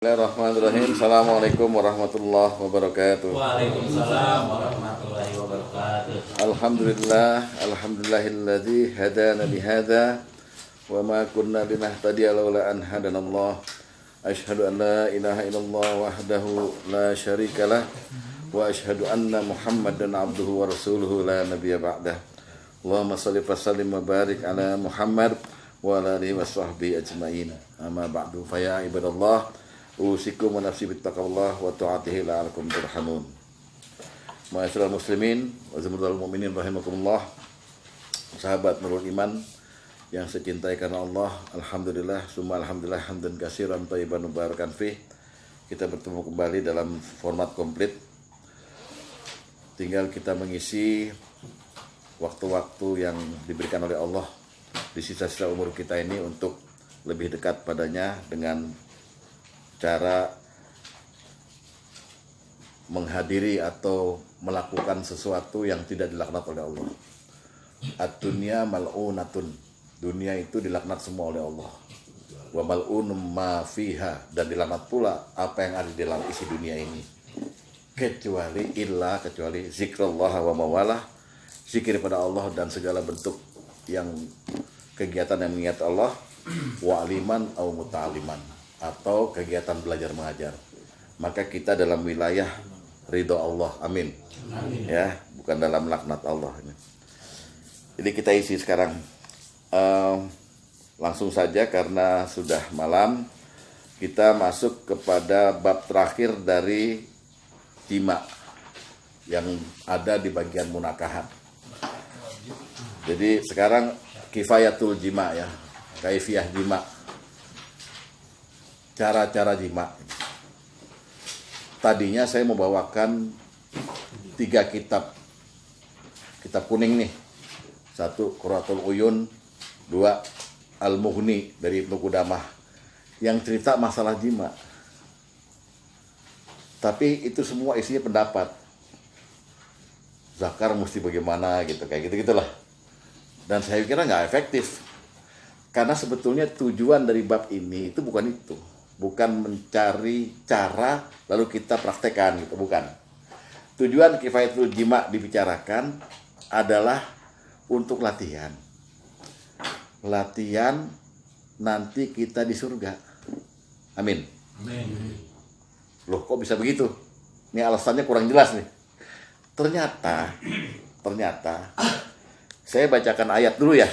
Bismillahirrahmanirrahim. Assalamualaikum warahmatullahi wabarakatuh. Waalaikumsalam warahmatullahi wabarakatuh. Alhamdulillahilladzi hadana lihada wa ma kunna linahtadiya laula an hadanallah. Asyhadu an la ilaha illallah wahdahu la syarikalah wa asyhadu anna Muhammadan abduhu wa rasuluhu la nabiyya ba'dah. Allahumma shalli wa sallim wa barik ala Muhammad wa ala alihi wa sahbihi ajmain. Amma ba'du, fa ya ibadallah, usikum wa nafsi bittaqallah wa ta'atihi la'alakum turhamun. Ma'asyiral muslimin wa zumratul mu'minin rahimakumullah. Sahabat Nurul Iman yang saya cintai karena Allah, alhamdulillah, summa alhamdulillah hamdan katsiran thayyiban mubarakan fih. Kita bertemu kembali dalam format komplit. Tinggal kita mengisi waktu-waktu yang diberikan oleh Allah di sisa-sisa umur kita ini untuk lebih dekat padanya dengan cara menghadiri atau melakukan sesuatu yang tidak dilaknat oleh Allah. Ad-dunya mal'unatun. Dunia itu dilaknat semua oleh Allah. Wa mal'unum ma fiha, dan dilaknat pula apa yang ada di dalam isi dunia ini. Kecuali zikrullah wa mawalah, zikir pada Allah dan segala bentuk yang kegiatan yang mengingat Allah, wa aliman au muta'aliman, atau kegiatan belajar mengajar. Maka kita dalam wilayah ridho Allah, amin. Amin. Ya, bukan dalam laknat Allah ini. Jadi kita isi sekarang langsung saja karena sudah malam. Kita masuk kepada bab terakhir dari jima yang ada di bagian munakahat. Jadi sekarang kifayatul jima, ya, kaifiyah jima, cara-cara jima. Tadinya saya membawakan 3 kitab kuning nih. 1 Qurratul Uyun, 2 Al-Mughni dari Ibnu Qudamah yang cerita masalah jima. Tapi itu semua isinya pendapat. Zakar mesti bagaimana gitu, kayak gitu-gitulah. Dan saya kira nggak efektif. Karena sebetulnya tujuan dari bab ini itu bukan itu. Bukan mencari cara lalu kita praktekkan gitu, bukan. Tujuan kifayatul jima dibicarakan adalah untuk latihan. Latihan nanti kita di surga. Amin. Amin. Loh, kok bisa begitu? Ini alasannya kurang jelas nih. Ternyata saya bacakan ayat dulu ya.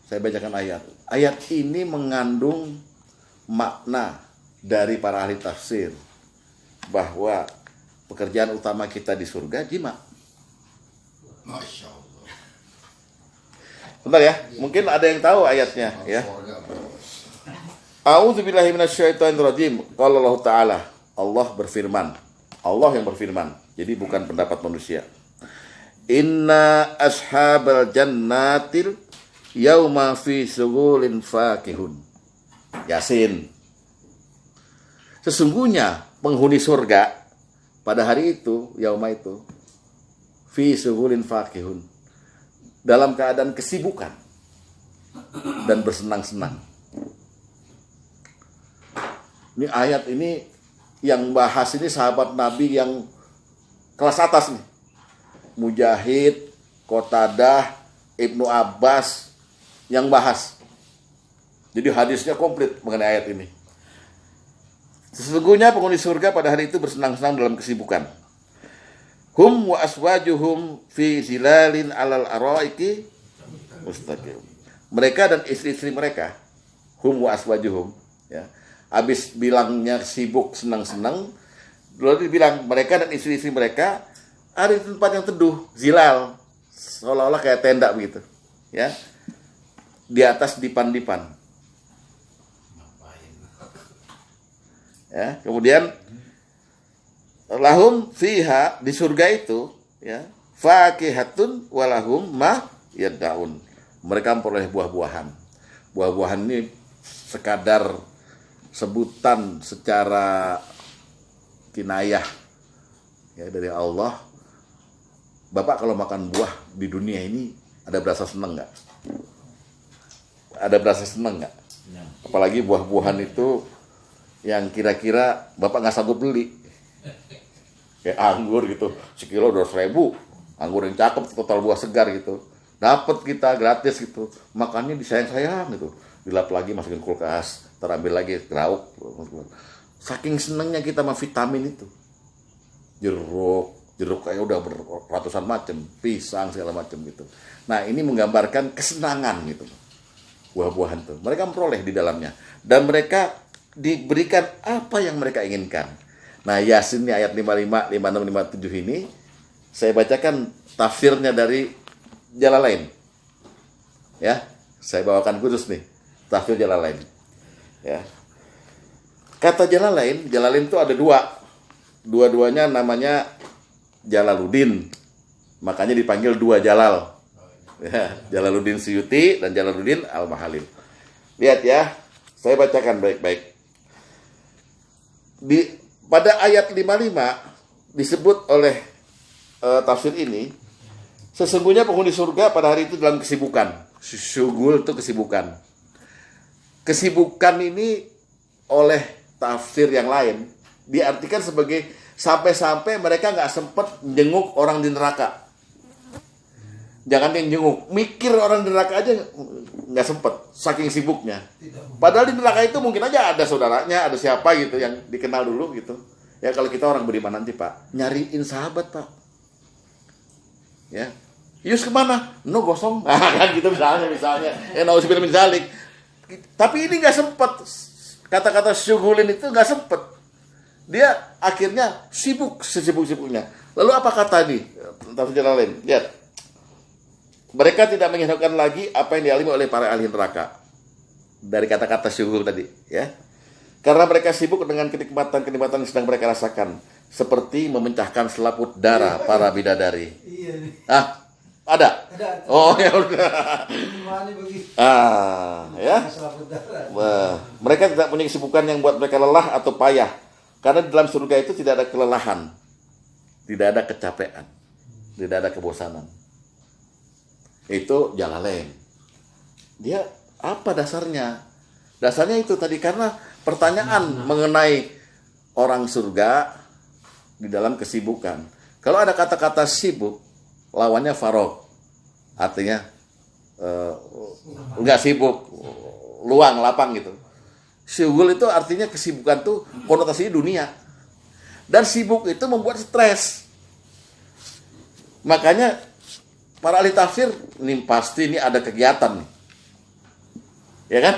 Saya bacakan ayat. Ayat ini mengandung makna dari para ahli tafsir bahwa pekerjaan utama kita di surga jima. Masya Allah. Bentar ya, mungkin ada yang tahu ayatnya ya. A'udzubillahi minasyaitonirrajim. Qala Allah Ta'ala, Allah berfirman. Allah yang berfirman. Jadi bukan pendapat manusia. Inna ashabal jannatil yauma fi sughulin fakihun. Yasin. Sesungguhnya penghuni surga pada hari itu, yauma itu, fi sughulin fakihun, dalam keadaan kesibukan dan bersenang-senang. Ini ayat ini yang bahas ini sahabat Nabi yang kelas atas nih. Mujahid, Qatadah, Ibnu Abbas yang bahas. Jadi hadisnya komplit mengenai ayat ini. Sesungguhnya penghuni surga pada hari itu bersenang-senang dalam kesibukan. Hum wa aswajuhum fi zilalin alal araiki mustaqim. Mereka dan istri-istri mereka, hum wa aswajuhum, ya. Habis bilangnya sibuk senang-senang, lalu dibilang mereka dan istri-istri mereka ada di tempat yang teduh, zilal, seolah-olah kayak tenda begitu, ya. Di atas dipan-dipan. Ya, kemudian lahum fiha, di surga itu, ya, fakihatun walahum ma yad'un. Mereka memperoleh buah-buahan. Buah-buahan ini sekadar sebutan secara kinayah, ya, dari Allah. Bapak kalau makan buah di dunia ini ada berasa senang nggak? Ada berasa senang nggak? Apalagi buah-buahan itu yang kira-kira Bapak nggak sanggup beli. Kayak anggur gitu, sekilo 200.000, anggur yang cakep, total buah segar gitu. Dapat kita gratis gitu, makannya disayang-sayang gitu. Dilap lagi, masukin kulkas, terambil lagi, grauk. Saking senengnya kita sama vitamin itu. Jeruk kayak udah ratusan macam, pisang segala macam gitu. Nah, ini menggambarkan kesenangan gitu. Buah-buahan tuh. Mereka memperoleh di dalamnya. Dan mereka diberikan apa yang mereka inginkan. Nah, Yasin ini ayat 55, 56, 57 ini saya bacakan tafsirnya dari Jalalain. Ya, saya bawakan khusus nih, tafsir Jalalain. Ya. Kata Jalalain itu ada dua. Dua-duanya namanya Jalaluddin. Makanya dipanggil dua Jalal. Ya, Jalaluddin Suyuti dan Jalaluddin Al-Mahalil. Lihat ya, saya bacakan baik-baik. Pada ayat 55 disebut oleh tafsir ini, sesungguhnya penghuni surga pada hari itu dalam kesibukan. Syugul itu kesibukan. Kesibukan ini oleh tafsir yang lain diartikan sebagai sampai-sampai mereka nggak sempat jenguk orang di neraka. Jangan yang jenguk, mikir orang di neraka aja nggak sempet, saking sibuknya. Padahal di neraka itu mungkin aja ada saudaranya, ada siapa gitu yang dikenal dulu gitu. Ya kalau kita orang beriman nanti Pak, nyariin sahabat Pak. Ya, Yus kemana? No gosong, kan gitu misalnya. Nauzubillah min dzalik. Tapi ini nggak sempet. Kata-kata syugulin itu nggak sempet. Dia akhirnya sibuk sesibuk-sibuknya. Lalu apa kata nih? Tafsir Jalalain. Lihat. Mereka tidak menghiraukan lagi apa yang dialami oleh para ahli neraka. Dari kata-kata syukur tadi, ya. Karena mereka sibuk dengan kenikmatan-kenikmatan yang sedang mereka rasakan, seperti memecahkan selaput darah para bidadari. Ah, ada? Oh, ya udah. Ya. Mereka tidak punya kesibukan yang buat mereka lelah atau payah. Karena di dalam surga itu tidak ada kelelahan, tidak ada kecapean, tidak ada kebosanan. Itu Jalalain. Dia apa dasarnya? Dasarnya itu tadi karena pertanyaan mengenai orang surga di dalam kesibukan. Kalau ada kata-kata sibuk, lawannya farog. Artinya enggak sibuk, luang, lapang gitu. Syughul itu artinya kesibukan tuh konotasinya dunia. Dan sibuk itu membuat stres. Makanya para ahli tafsir, ini pasti ini ada kegiatan nih. Ya kan?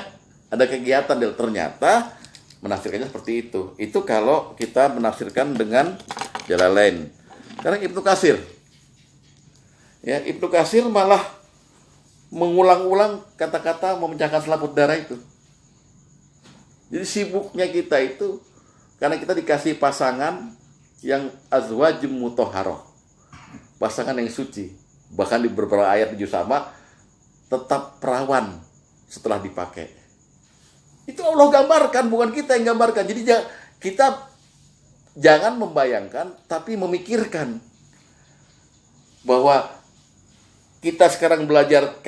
Ada kegiatan, ternyata menafsirkannya seperti itu. Itu kalau kita menafsirkan dengan Jalalain. Sekarang Ibnu Katsir. Ya, Ibnu Katsir malah mengulang-ulang kata-kata memecahkan selaput darah itu. Jadi sibuknya kita itu karena kita dikasih pasangan yang azwajum mutahharah. Pasangan yang suci. Bahkan di beberapa ayat di juz sama tetap perawan setelah dipakai. Itu Allah gambarkan, bukan kita yang gambarkan. Jadi kita jangan membayangkan, tapi memikirkan bahwa kita sekarang belajar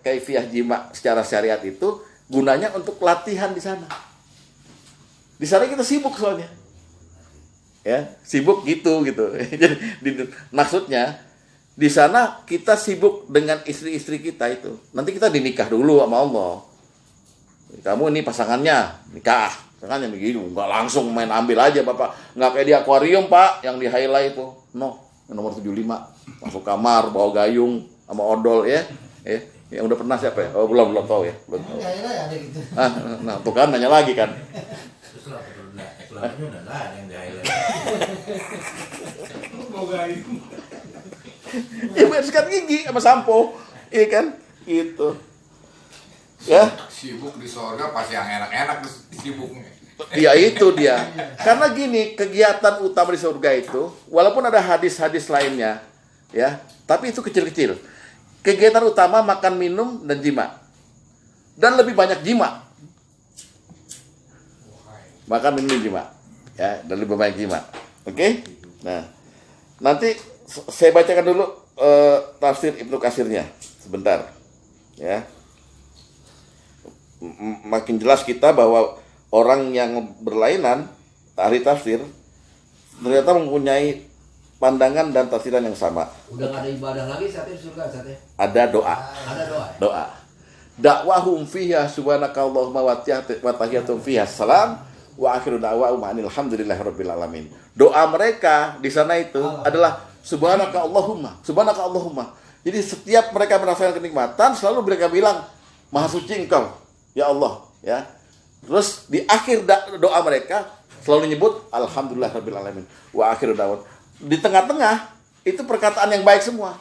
kaifiyah jima secara syariat itu gunanya untuk latihan di sana. Di sana kita sibuk soalnya. Ya, sibuk gitu. Jadi maksudnya di sana kita sibuk dengan istri-istri kita itu. Nanti kita dinikah dulu sama Allah. Kamu ini pasangannya, nikah. Pasangannya begitu, nggak langsung main ambil aja Bapak. Nggak kayak di akuarium Pak, yang di highlight itu. No, nomor 75. Masuk kamar, bawa gayung, sama odol ya. Yang udah pernah siapa ya? Oh belum tahu ya. Belum tahu. Nah, tuh kan nanya lagi kan. Selama udah nggak ada yang di highlight. Bawa gayung. Ya buat sikat gigi sama sampo, iya kan? Gitu. Ya. Sibuk di surga pasti yang enak-enak sibuknya. Ya itu dia. Karena gini, kegiatan utama di surga itu, walaupun ada hadis-hadis lainnya, ya, tapi itu kecil-kecil. Kegiatan utama makan, minum, dan jima. Dan lebih banyak jima. Makan, minum, jima. Ya, dan lebih banyak jima. Oke? Nah, nanti saya bacakan dulu tafsir Ibnu Katsirnya sebentar, ya. Makin jelas kita bahwa orang yang berlainan, ahli tafsir, ternyata mempunyai pandangan dan tafsiran yang sama. Udah nggak ada ibadah lagi saatnya di surga saatnya. Ada doa. Ada doa. Ya? Doa. Dakwahum fiha subhanakallahumma wa tahiyatum fiha salam wa akhiru da'wahum alhamdulillahirabbil alamin. Doa mereka di sana itu adalah subhanakallahumma. Jadi setiap mereka merasakan kenikmatan selalu mereka bilang maha suci Engkau ya Allah, ya. Terus di akhir doa mereka selalu nyebut alhamdulillahirabbil alamin wa akhiru da'wahum. Di tengah-tengah itu perkataan yang baik semua.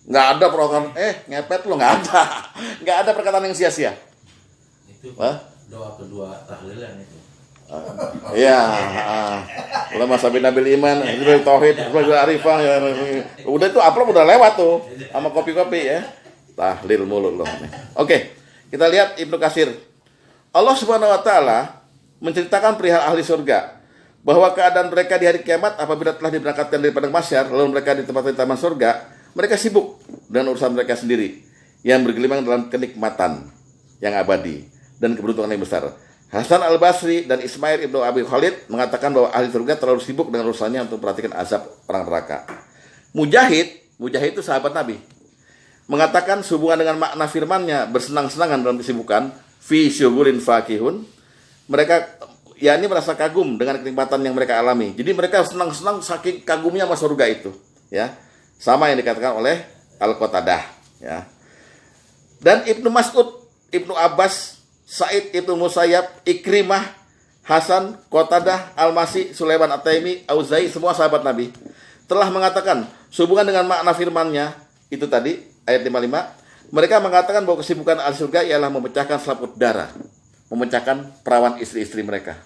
Nggak ada program ngepet lo, nggak ada perkataan yang sia-sia. Itu doa kedua tahlilan itu. Iya, ulama sabi nabil iman, tauhid, arifah, ya. Udah itu upload udah lewat tuh sama kopi-kopi ya. Tahlil mulu loh. Oke, kita lihat Ibnu Katsir. Allah Subhanahu wa taala menceritakan perihal ahli surga bahwa keadaan mereka di hari kiamat apabila telah diberangkatkan dari padang mahsyar lalu mereka ditempatkan di taman surga, mereka sibuk dengan urusan mereka sendiri yang bergelimang dalam kenikmatan yang abadi dan keberuntungan yang besar. Hasan al-Basri dan Ismail ibnu Abi Khalid mengatakan bahwa ahli surga terlalu sibuk dengan urusannya untuk perhatikan azab orang neraka. Mujahid itu sahabat Nabi, mengatakan sehubungan dengan makna firman-Nya bersenang-senangan dalam kesibukan fi syughulin fakihun. Mereka yakni merasa kagum dengan kenikmatan yang mereka alami. Jadi mereka senang-senang saking kagumnya sama surga itu, ya. Sama yang dikatakan oleh Al-Qatadah, ya. Dan Ibnu Mas'ud, Ibnu Abbas, Sa'id Ibnu Musayyab, Ikrimah, Hasan, Qatadah, Al-Masih, Sulaiman At-Taimi, Auza'i, semua sahabat Nabi telah mengatakan sehubungan dengan makna firman-Nya itu tadi ayat 55, mereka mengatakan bahwa kesibukan ahli surga ialah memecahkan selaput darah, memecahkan perawan istri-istri mereka.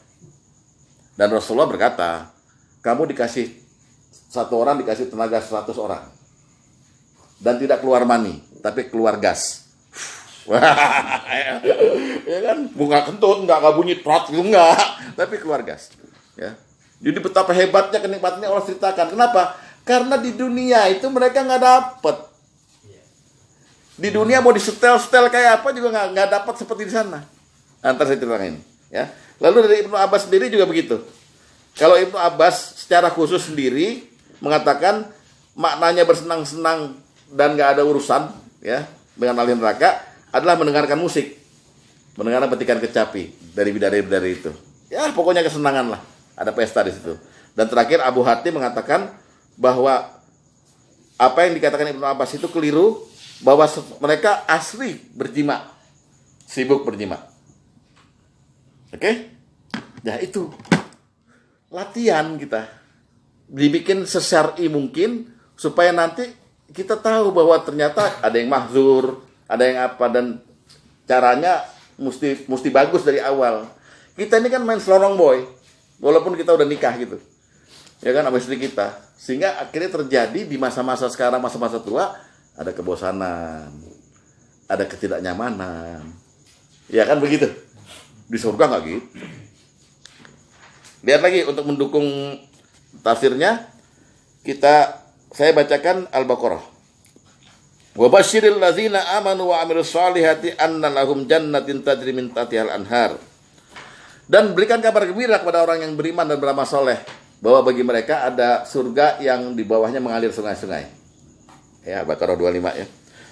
Dan Rasulullah berkata, kamu dikasih satu orang dikasih tenaga 100 orang dan tidak keluar mani tapi keluar gas. Ya kan, bunga kentut nggak bunyi trot enggak, tapi keluar gas, ya. Jadi betapa hebatnya kenikmatannya Allah ceritakan. Kenapa? Karena di dunia itu mereka nggak dapet. Di dunia mau disetel-setel kayak apa juga nggak dapat seperti di sana. Antar saya ceritakan, ya. Lalu dari Ibnu Abbas sendiri juga begitu. Kalau Ibnu Abbas secara khusus sendiri mengatakan maknanya bersenang-senang dan nggak ada urusan, ya, dengan ahli neraka adalah mendengarkan musik, mendengarkan petikan kecapi dari bidadari-bidadari itu. Ya, pokoknya kesenangan lah, ada pesta di situ. Dan terakhir Abu Hatim mengatakan bahwa apa yang dikatakan Ibnu Abbas itu keliru, bahwa mereka asli berjima, sibuk berjima. Oke? Ya itu latihan kita dibikin sesyar'i mungkin supaya nanti kita tahu bahwa ternyata ada yang mahzur, ada yang apa, dan caranya mesti bagus dari awal. Kita ini kan main selorong boy, walaupun kita udah nikah gitu, ya kan, sama istri kita, sehingga akhirnya terjadi di masa-masa sekarang, masa-masa tua, ada kebosanan, ada ketidaknyamanan, ya kan begitu. Di surga nggak gitu. Lihat lagi untuk mendukung tafsirnya, saya bacakan Al-Baqarah. Wa basyiril ladzina amanu wa amilus solihati anna lahum jannatin tajri min tahtihal anhar. Dan berikan kabar gembira kepada orang yang beriman dan beramal soleh bahwa bagi mereka ada surga yang di bawahnya mengalir sungai-sungai. Ya, Baqarah 25 ya.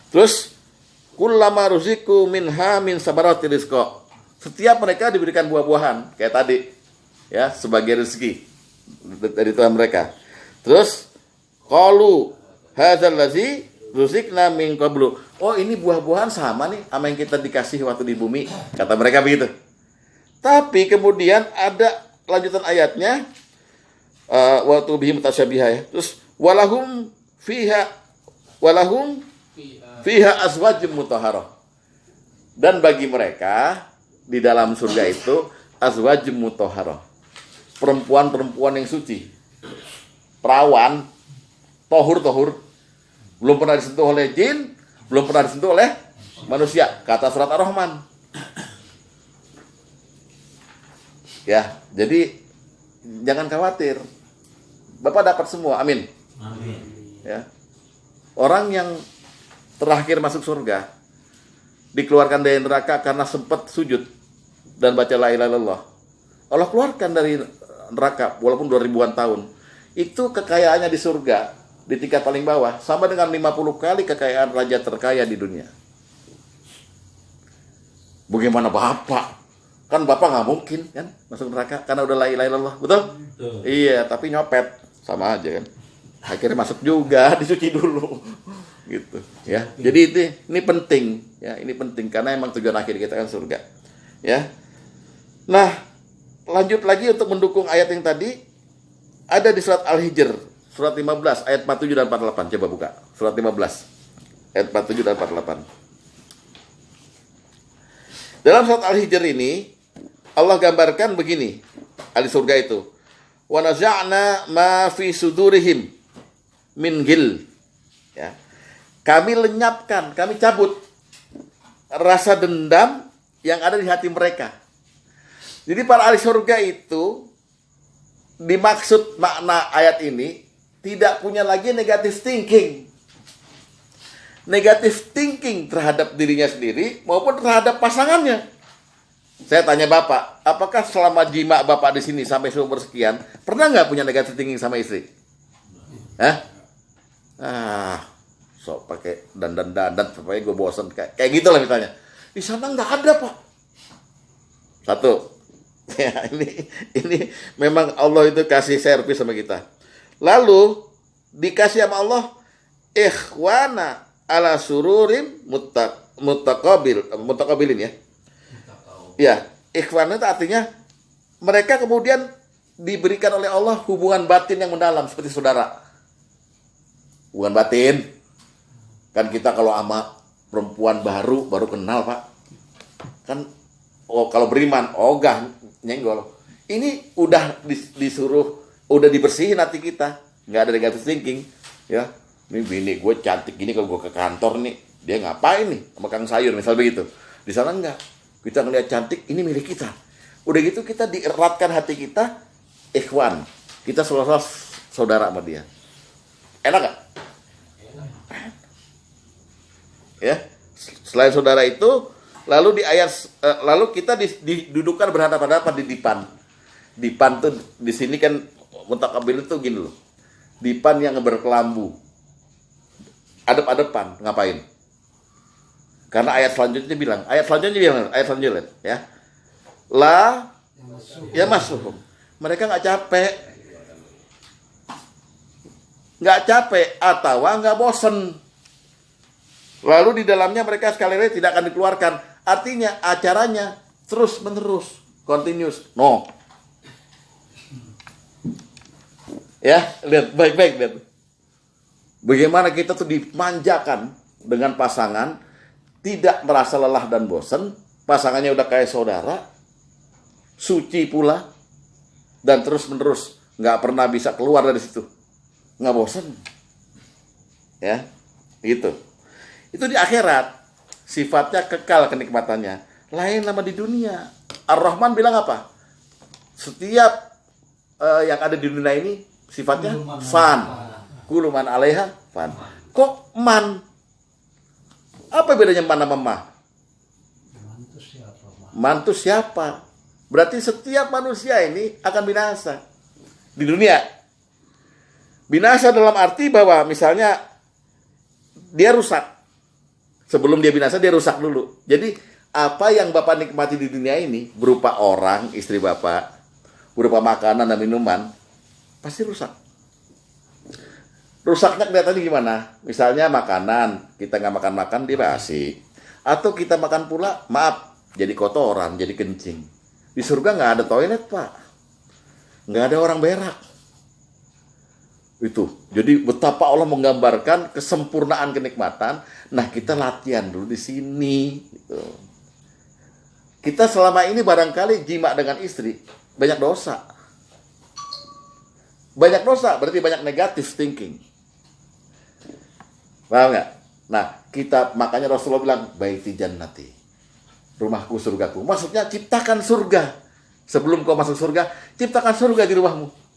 Terus kullama ruziku minha min sabarati rizqa. Setiap mereka diberikan buah-buahan kayak tadi, ya, sebagai rezeki dari Tuhan mereka. Terus qalu hadzal ladzi ruzikna min qablu. Oh, ini buah-buahan sama nih sama yang kita dikasih waktu di bumi, kata mereka begitu. Tapi kemudian ada lanjutan ayatnya, waktu bihim tasyabiha, ya. Terus walahum fiha azwajum mutahharah. Dan bagi mereka di dalam surga itu azwajum mutahharah, perempuan-perempuan yang suci, perawan, tohur, belum pernah disentuh oleh jin, belum pernah disentuh oleh manusia, kata surat Ar-Rahman. Ya, jadi jangan khawatir, Bapak dapat semua, amin. Amin. Ya, orang yang terakhir masuk surga dikeluarkan dari neraka karena sempat sujud, dan baca la ilaha illallah, Allah keluarkan dari neraka walaupun 2000-an tahun. Itu kekayaannya di surga di tingkat paling bawah sama dengan 50 kali kekayaan raja terkaya di dunia. Bagaimana Bapak? Kan Bapak nggak mungkin kan masuk neraka karena udah la ilaha illallah, betul? Betul. Iya, tapi nyopet sama aja kan. Akhirnya masuk juga, dicuci dulu. Gitu ya. Jadi ini penting ya, ini penting karena emang tujuan akhir kita kan surga. Ya. Nah, lanjut lagi untuk mendukung ayat yang tadi ada di surat Al-Hijr, surat 15 ayat 47 dan 48. Coba buka. Surat 15 ayat 47 dan 48. Dalam surat Al-Hijr ini Allah gambarkan begini, ahli surga itu. Wa naza'na ma fi sudurihim min ghil. Ya. Kami lenyapkan, kami cabut rasa dendam yang ada di hati mereka. Jadi para ahli surga itu dimaksud makna ayat ini tidak punya lagi negative thinking. Negative thinking terhadap dirinya sendiri maupun terhadap pasangannya. Saya tanya Bapak, apakah selama jima Bapak di sini sampai seumur sekian pernah nggak punya negative thinking sama istri? Sok pakai dandan supaya gue bosan kayak gitu lah misalnya. Di sana nggak ada Pak. Satu, ya ini memang Allah itu kasih servis sama kita. Lalu dikasih sama Allah ikhwana ala sururim mutaqabilin ya. Ya, ikhwana itu artinya mereka kemudian diberikan oleh Allah hubungan batin yang mendalam seperti saudara. Hubungan batin. Kan kita kalau sama perempuan baru kenal Pak. Kan kalau beriman ogah nyenggol. Ini udah disuruh, udah dibersihin hati kita. Nggak ada negative thinking. Ya, ini bini gue cantik gini kalau gue ke kantor nih. Dia ngapain nih sama kang sayur misal begitu. Di sana enggak. Kita ngeliat cantik, ini milik kita. Udah gitu kita dieratkan hati kita ikhwan. Kita saudara sama dia. Enak gak? Ya, selain saudara itu, lalu lalu kita didudukan berhadapan-hadapan di dipan. Dipan tuh di sini kan mutaqabil itu gini loh. Dipan yang berkelambu. Adep-adepan, ngapain? Karena ayat selanjutnya bilang ya. La ya masuhum. Mereka nggak capek atau nggak bosen. Lalu di dalamnya mereka sekali lagi tidak akan dikeluarkan. Artinya acaranya terus menerus, continuous. No. Ya, lihat baik-baik lihat. Bagaimana kita tuh dimanjakan dengan pasangan, tidak merasa lelah dan bosan, pasangannya udah kayak saudara, suci pula, dan terus menerus nggak pernah bisa keluar dari situ, nggak bosan. Ya, gitu. Itu di akhirat, sifatnya kekal kenikmatannya. Lain sama di dunia. Ar-Rahman bilang apa? Setiap yang ada di dunia ini sifatnya fan. Kuluman alaiha fan. Kok man? Apa bedanya man sama mah? Mantu siapa? Berarti setiap manusia ini akan binasa. Di dunia. Binasa dalam arti bahwa misalnya dia rusak. Sebelum dia binasa, dia rusak dulu. Jadi, apa yang Bapak nikmati di dunia ini, berupa orang, istri Bapak, berupa makanan dan minuman, pasti rusak. Rusaknya kelihatannya gimana? Misalnya makanan, kita nggak makan-makan, dia basi. Atau kita makan pula, maaf, jadi kotoran, jadi kencing. Di surga nggak ada toilet, Pak. Nggak ada orang berak. Itu. Jadi betapa Allah menggambarkan kesempurnaan kenikmatan. Nah, kita latihan dulu di sini. Gitu. Kita selama ini barangkali jima dengan istri banyak dosa. Banyak dosa berarti banyak negative thinking. Paham nggak? Nah, makanya Rasulullah bilang baiti jannati, rumahku surgaku. Maksudnya ciptakan surga. Sebelum kau masuk surga, ciptakan surga di rumahmu.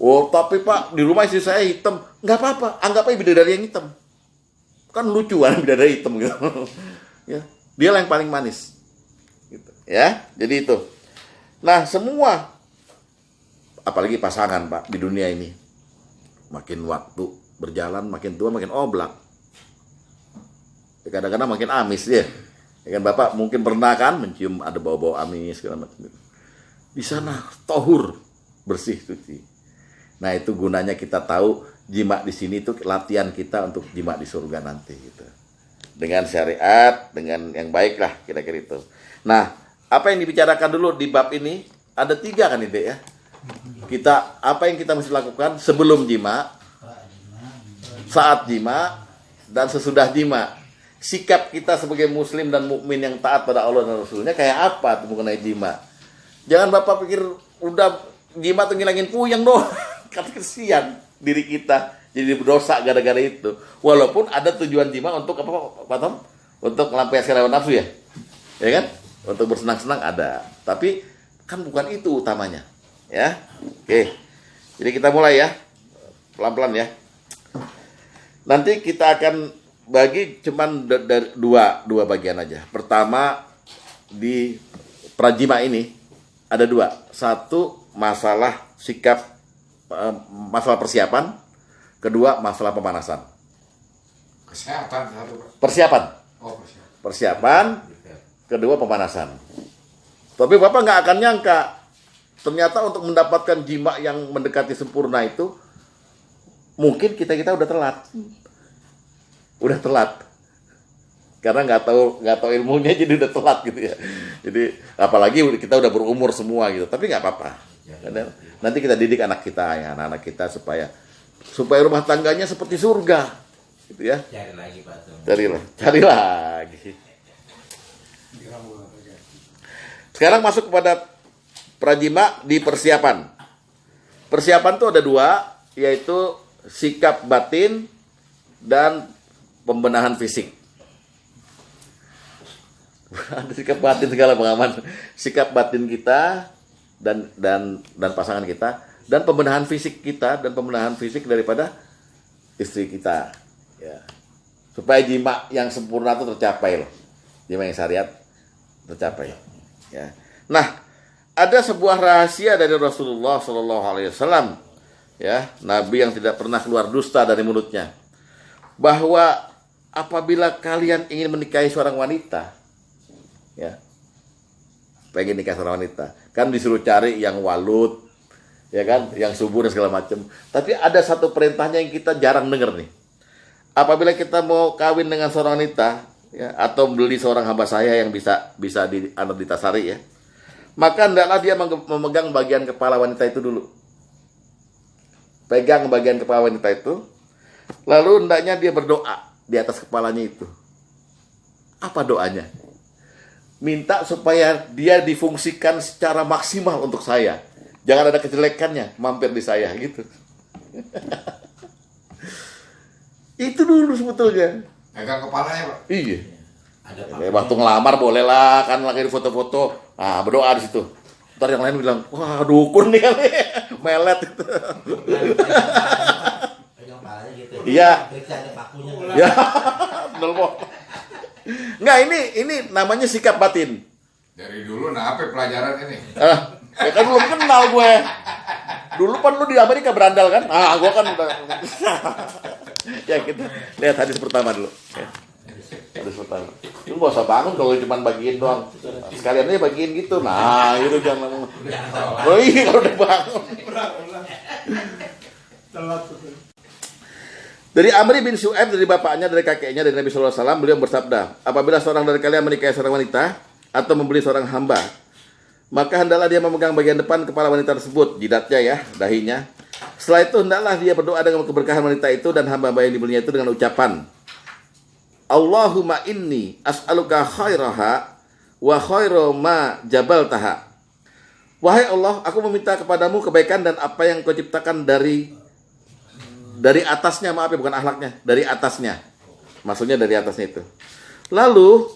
Oh, tapi Pak, di rumah istri saya hitam. Nggak apa-apa, anggap aja bidadari yang hitam. Kan lucu kan bidadari hitam gitu. Ya, dia yang paling manis. Ya, jadi itu. Nah, semua apalagi pasangan, Pak, di dunia ini. Makin waktu berjalan, makin tua, makin oblak. Kadang-kadang makin amis dia. Ya kan Bapak mungkin pernah kan mencium ada bau-bau amis segala macam. Di sana tohur, bersih, suci. Nah, itu gunanya kita tahu jima di sini itu latihan kita untuk jima di surga nanti gitu. Dengan syariat, dengan yang baik lah kira-kira itu. Nah, apa yang dibicarakan dulu di bab ini ada 3 kan ide ya. Apa yang kita mesti lakukan sebelum jima, saat jima, dan sesudah jima. Sikap kita sebagai muslim dan mukmin yang taat pada Allah dan Rasulnya kayak apa tuh mengenai jima. Jangan Bapak pikir udah jima tuh ngilangin puyeng doang. Karena kesian diri kita jadi berdosa gara-gara itu. Walaupun ada tujuan jima untuk apa Pak Tom? Untuk melampiaskan hawa nafsu ya. Ya kan? Untuk bersenang-senang ada. Tapi kan bukan itu utamanya. Ya. Oke. Jadi kita mulai ya. Pelan-pelan ya. Nanti kita akan bagi cuman dari dua bagian aja. Pertama di prajima ini ada 2. Satu masalah sikap, masalah persiapan. Kedua masalah pemanasan. Kesehatan satu, Pak. Persiapan. Oh, kesehatan. Persiapan. Kedua pemanasan. Tapi Bapak nggak akan nyangka ternyata untuk mendapatkan jima yang mendekati sempurna itu mungkin kita udah telat. Karena nggak tahu ilmunya jadi udah telat gitu ya. Jadi apalagi kita udah berumur semua gitu. Tapi nggak apa-apa. Nanti kita didik anak kita supaya rumah tangganya seperti surga, gitu ya. Cari lagi Pak Tom. Cari lagi. Sekarang masuk kepada prajima di persiapan. Persiapan itu ada 2, yaitu sikap batin dan pembenahan fisik. Ada sikap batin segala pengaman. Sikap batin kita dan pasangan kita, dan pembenahan fisik kita dan pembenahan fisik daripada istri kita. Ya. Supaya jima yang sempurna itu tercapai loh. Jima yang syariat tercapai. Ya. Nah, ada sebuah rahasia dari Rasulullah SAW, ya, Nabi yang tidak pernah keluar dusta dari mulutnya, bahwa apabila kalian ingin menikahi seorang wanita, ya, pengen nikah seorang wanita, kan disuruh cari yang walud, ya kan, yang subur dan segala macam. Tapi ada satu perintahnya yang kita jarang dengar nih. Apabila kita mau kawin dengan seorang wanita, ya, atau beli seorang hamba saya yang bisa ditasari ya, maka hendaklah dia memegang bagian kepala wanita itu dulu. Pegang bagian kepala wanita itu, lalu hendaknya dia berdoa di atas kepalanya itu. Apa doanya? Minta supaya dia difungsikan secara maksimal untuk saya. Jangan ada kejelekannya mampir di saya gitu. Itu dulu sebetulnya. Pegang kepalanya, Pak. Iya. Ada Waktu ngelamar boleh lah, kan lagi di foto-foto. Ah, berdoa di situ. Ntar yang lain bilang, wah dukun nih kali, melet itu. pegang palanya gitu. Iya. Periksa ada pakunya. Ya, bener po. Nggak, ini namanya sikap batin. Dari dulu apa pelajaran ini? Ya kan belum kenal gue. Dulu kan lu di Amerika berandal kan? Gue kan udah. Ya kita lihat hadis pertama dulu. Ya. Hadis pertama. Lu gak usah bangun kalau cuma bagiin doang. Sekalian aja bagiin gitu. Nah, itu jangan ngomong. Oh iya kalau udah bangun. Dari Amr bin Syu'aib, dari bapaknya, dari kakeknya, dari Nabi SAW, beliau bersabda, apabila seorang dari kalian menikahi seorang wanita atau membeli seorang hamba, maka hendaklah dia memegang bagian depan kepala wanita tersebut, jidatnya ya, dahinya. Setelah itu hendaklah dia berdoa dengan keberkahan wanita itu dan hamba-hamba yang dibelinya itu dengan ucapan, Allahumma inni as'aluka khairaha wa khairu ma jabaltaha. Wahai Allah, aku meminta kepadamu kebaikan dan apa yang kau ciptakan dari atasnya, maaf ya, bukan akhlaknya, dari atasnya. Maksudnya dari atasnya itu. Lalu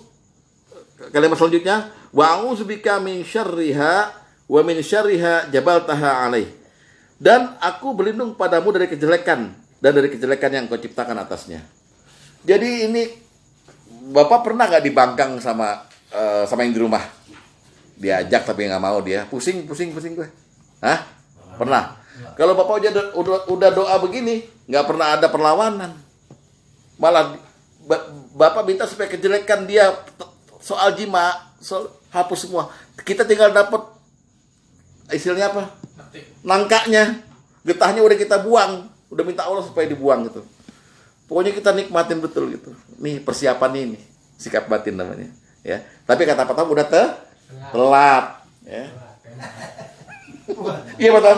kalimat selanjutnya, wa a'udzubika min syarriha wa min syarriha jabaltaha alaih. Dan aku berlindung padamu dari kejelekan dan dari kejelekan yang kau ciptakan atasnya. Jadi ini Bapak pernah nggak dibangkang sama yang di rumah? diajak tapi nggak mau dia, pusing gue. Hah? Pernah? Kalau bapak udah doa begini, nggak pernah ada perlawanan. Malah bapak minta supaya kejelekan dia soal jima, soal hapus semua. Kita tinggal dapat istilahnya apa? Nangkanya, getahnya udah kita buang, udah minta Allah supaya dibuang gitu. Pokoknya kita nikmatin betul gitu. Nih persiapan ini, sikap batin namanya. Ya, tapi kata Pak Tam udah telat. Ya. Iya betul.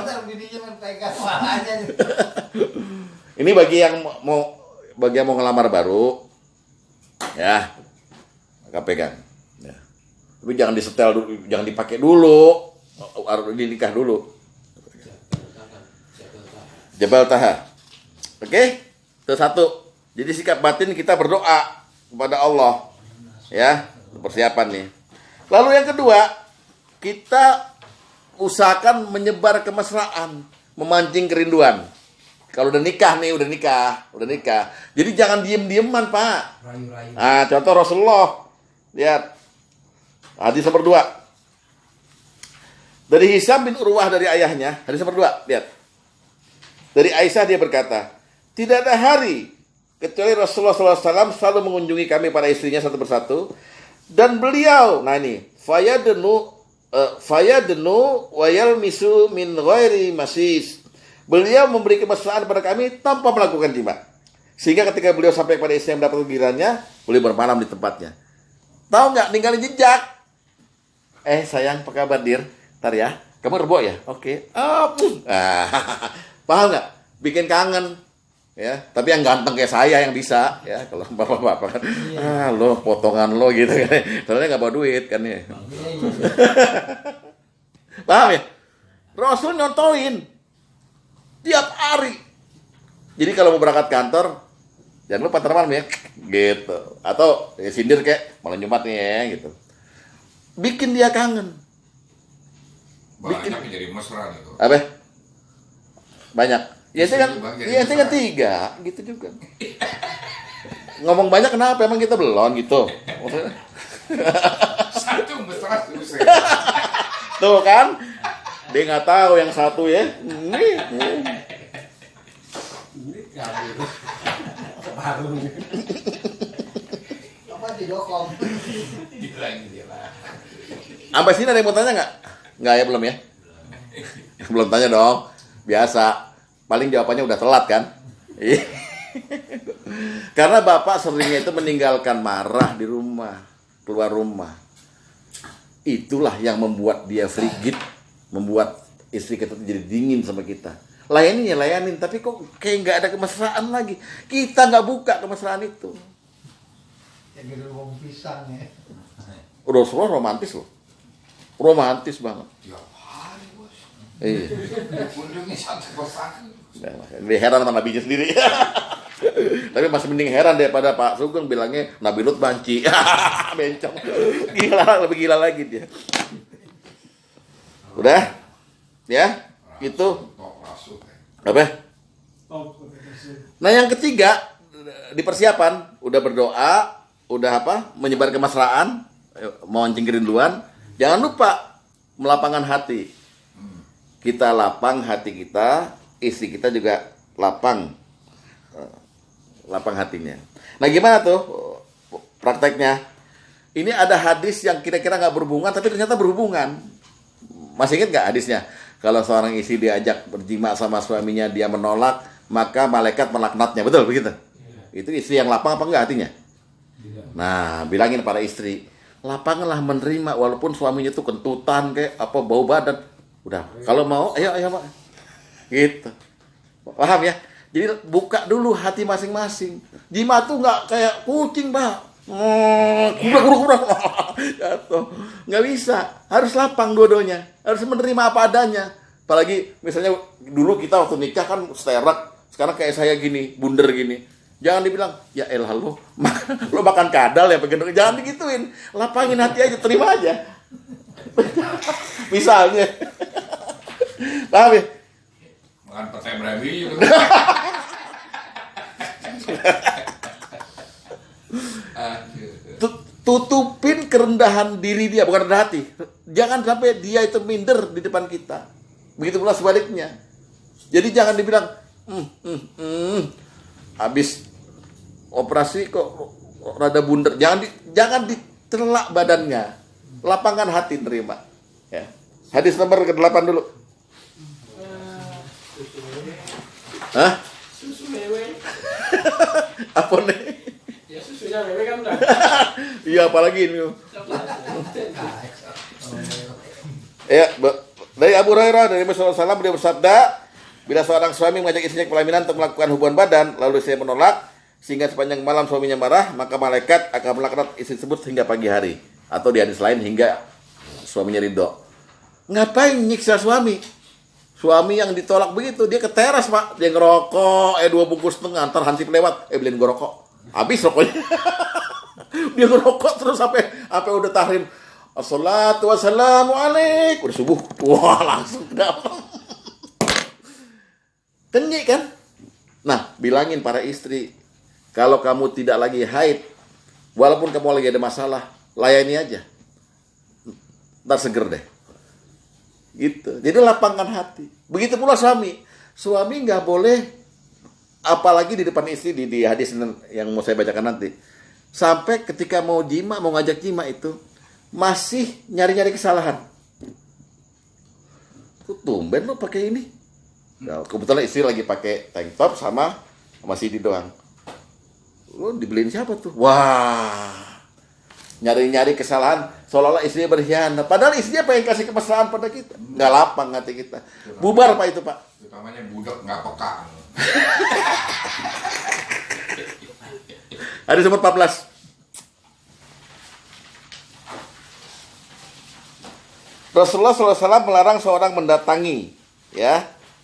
Ini bagi yang mau ngelamar baru, ya, agak pegang. Ya. Tapi jangan disetel dulu, jangan dipakai dulu, harus dinikah dulu. Jabal Taha. Oke, itu satu. Jadi sikap batin kita berdoa kepada Allah, ya, persiapan nih. Lalu yang kedua, kita usahakan menyebar kemesraan, memancing kerinduan. Kalau udah nikah nih, udah nikah. Jadi jangan diem-dieman, Pak. Rayu-rayu. Nah, contoh Rasulullah. Lihat. Hadis nomor 2. Dari Hisam bin Urwah dari ayahnya, hadis nomor 2, lihat. Dari Aisyah dia berkata, tidak ada hari kecuali Rasulullah SAW selalu mengunjungi kami para istrinya satu persatu. Dan beliau, nah ini, fayadnu wayal misu min ghairi masis. Beliau memberi kemesraan kepada kami tanpa melakukan jima. Sehingga ketika beliau sampai kepada istri yang mendapat gilirannya, boleh bermalam di tempatnya. Tahu nggak, ninggalin jejak. Sayang, apa kabar, Dir? Ntar ya, kamu rebo ya? Oke. Paham nggak? Bikin kangen. Ya, tapi yang ganteng kayak saya yang bisa, ya. Kalau bapak-bapak kan, lo potongan lo gitu kan. Soalnya nggak bawa duit kan ya. Paham ya? Rasul nyontoin tiap hari. Jadi kalau mau berangkat kantor, jangan lupa malam ya, gitu. Atau ya sindir kayak malam Jumat nih ya, gitu. Bikin dia kangen. Banyak yang jadi mesra itu. Apa? Banyak. Ya itu kan 3, gitu juga. Ngomong banyak kenapa? Emang kita belum gitu. Satu mesra susah. Tuh kan? Dia nggak tahu yang satu ya. Ini Apa didokong? sampai sini ada yang mau tanya nggak? Nggak ya, belum ya? Belum tanya dong. Biasa. Paling jawabannya udah telat kan? Karena bapak seringnya itu meninggalkan marah di rumah, keluar rumah. Itulah yang membuat dia frigid, membuat istri kita jadi dingin sama kita. Layanin, tapi kok kayak nggak ada kemesraan lagi. Kita nggak buka kemesraan itu. Yang gitu bom pisang ya. Rasulullah romantis loh, romantis banget. Tiap hari bos. Iya. Kunjungi satu persatu. Dia heran sama nabinya sendiri. Tapi masih mending heran daripada Pak Sugeng bilangnya Nabi Lut banci. Bencong. Gila, lebih gila lagi dia. Udah? Ya? Itu. Apa? Nah, yang ketiga di persiapan udah berdoa, udah apa? Menyebar kemesraan, memancing kerinduan. Jangan lupa melapangkan hati. Kita lapang hati kita, istri kita juga lapang hatinya. Nah, gimana tuh prakteknya? Ini ada hadis yang kira-kira nggak berhubungan, tapi ternyata berhubungan. Masih ingat nggak hadisnya? Kalau seorang istri diajak berjima sama suaminya, dia menolak, maka malaikat melaknatnya. Betul begitu? Itu istri yang lapang apa enggak hatinya? Nah, bilangin para istri, lapanglah menerima walaupun suaminya tuh kentutan kayak apa, bau badan. Udah, kalau mau, ayo Pak. Gitu. Paham ya? Jadi buka dulu hati masing-masing. Jima tuh nggak kayak kucing, Pak. Kubrak. Jatuh. Nggak bisa. Harus lapang dua-duanya. Harus menerima apa adanya. Apalagi misalnya dulu kita waktu nikah kan seterak. Sekarang kayak saya gini, bunder gini. Jangan dibilang, ya elah lo makan kadal ya begitu. Jangan digituin. Lapangin hati aja, terima aja. Misalnya. Paham ya? Makan petai berabi. Tutupin kerendahan diri dia, bukan rendah hati. jangan sampai dia itu minder di depan kita. Begitu pula sebaliknya. Jadi jangan dibilang habis operasi kok rada bundar. Jangan ditelak badannya. Lapangkan hati terima. Ya. Hadis nomor ke-8 dulu. Hah? Susu wewe. Apa nih? Ya susunya wewe kan udah. Iya, apalagi ini. Ya, dari Abu Hurairah dari Rasulullah SAW beliau bersabda, bila seorang suami mengajak istrinya ke pelaminan untuk melakukan hubungan badan, lalu istrinya menolak, sehingga sepanjang malam suaminya marah, maka malaikat akan melaknat istri tersebut hingga pagi hari. Atau di hadis lain hingga suaminya ridho. Ngapain nyiksa suami? Suami yang ditolak begitu, dia ke teras pak, dia ngerokok, 2 bungkus setengah, ntar hansip lewat, beliin gue rokok, habis rokoknya. Dia ngerokok terus sampai udah tahrim, assalatu wassalamu alaik, udah subuh, wah langsung dapat. Kenyik kan? Nah, bilangin para istri, kalau kamu tidak lagi haid, walaupun kamu lagi ada masalah, layani aja, ntar seger deh. Gitu. Jadi lapangkan hati. Begitu pula suami. Suami nggak boleh, apalagi di depan istri di hadis yang mau saya bacakan nanti. Sampai ketika mau jima, mau ngajak jima itu masih nyari-nyari kesalahan. Tumben lo pakai ini. Nah, kebetulan istri lagi pakai tank top sama CD doang. Lo dibeliin siapa tuh? Wah. Nyari-nyari kesalahan seolah-olah istrinya berkhianat. Padahal istrinya pengen kasih kemesraan pada kita. Nggak lapang hati kita. Bubar pak itu pak. Itu namanya budak nggak peka. Hadis nomor 14. Rasulullah SAW melarang seorang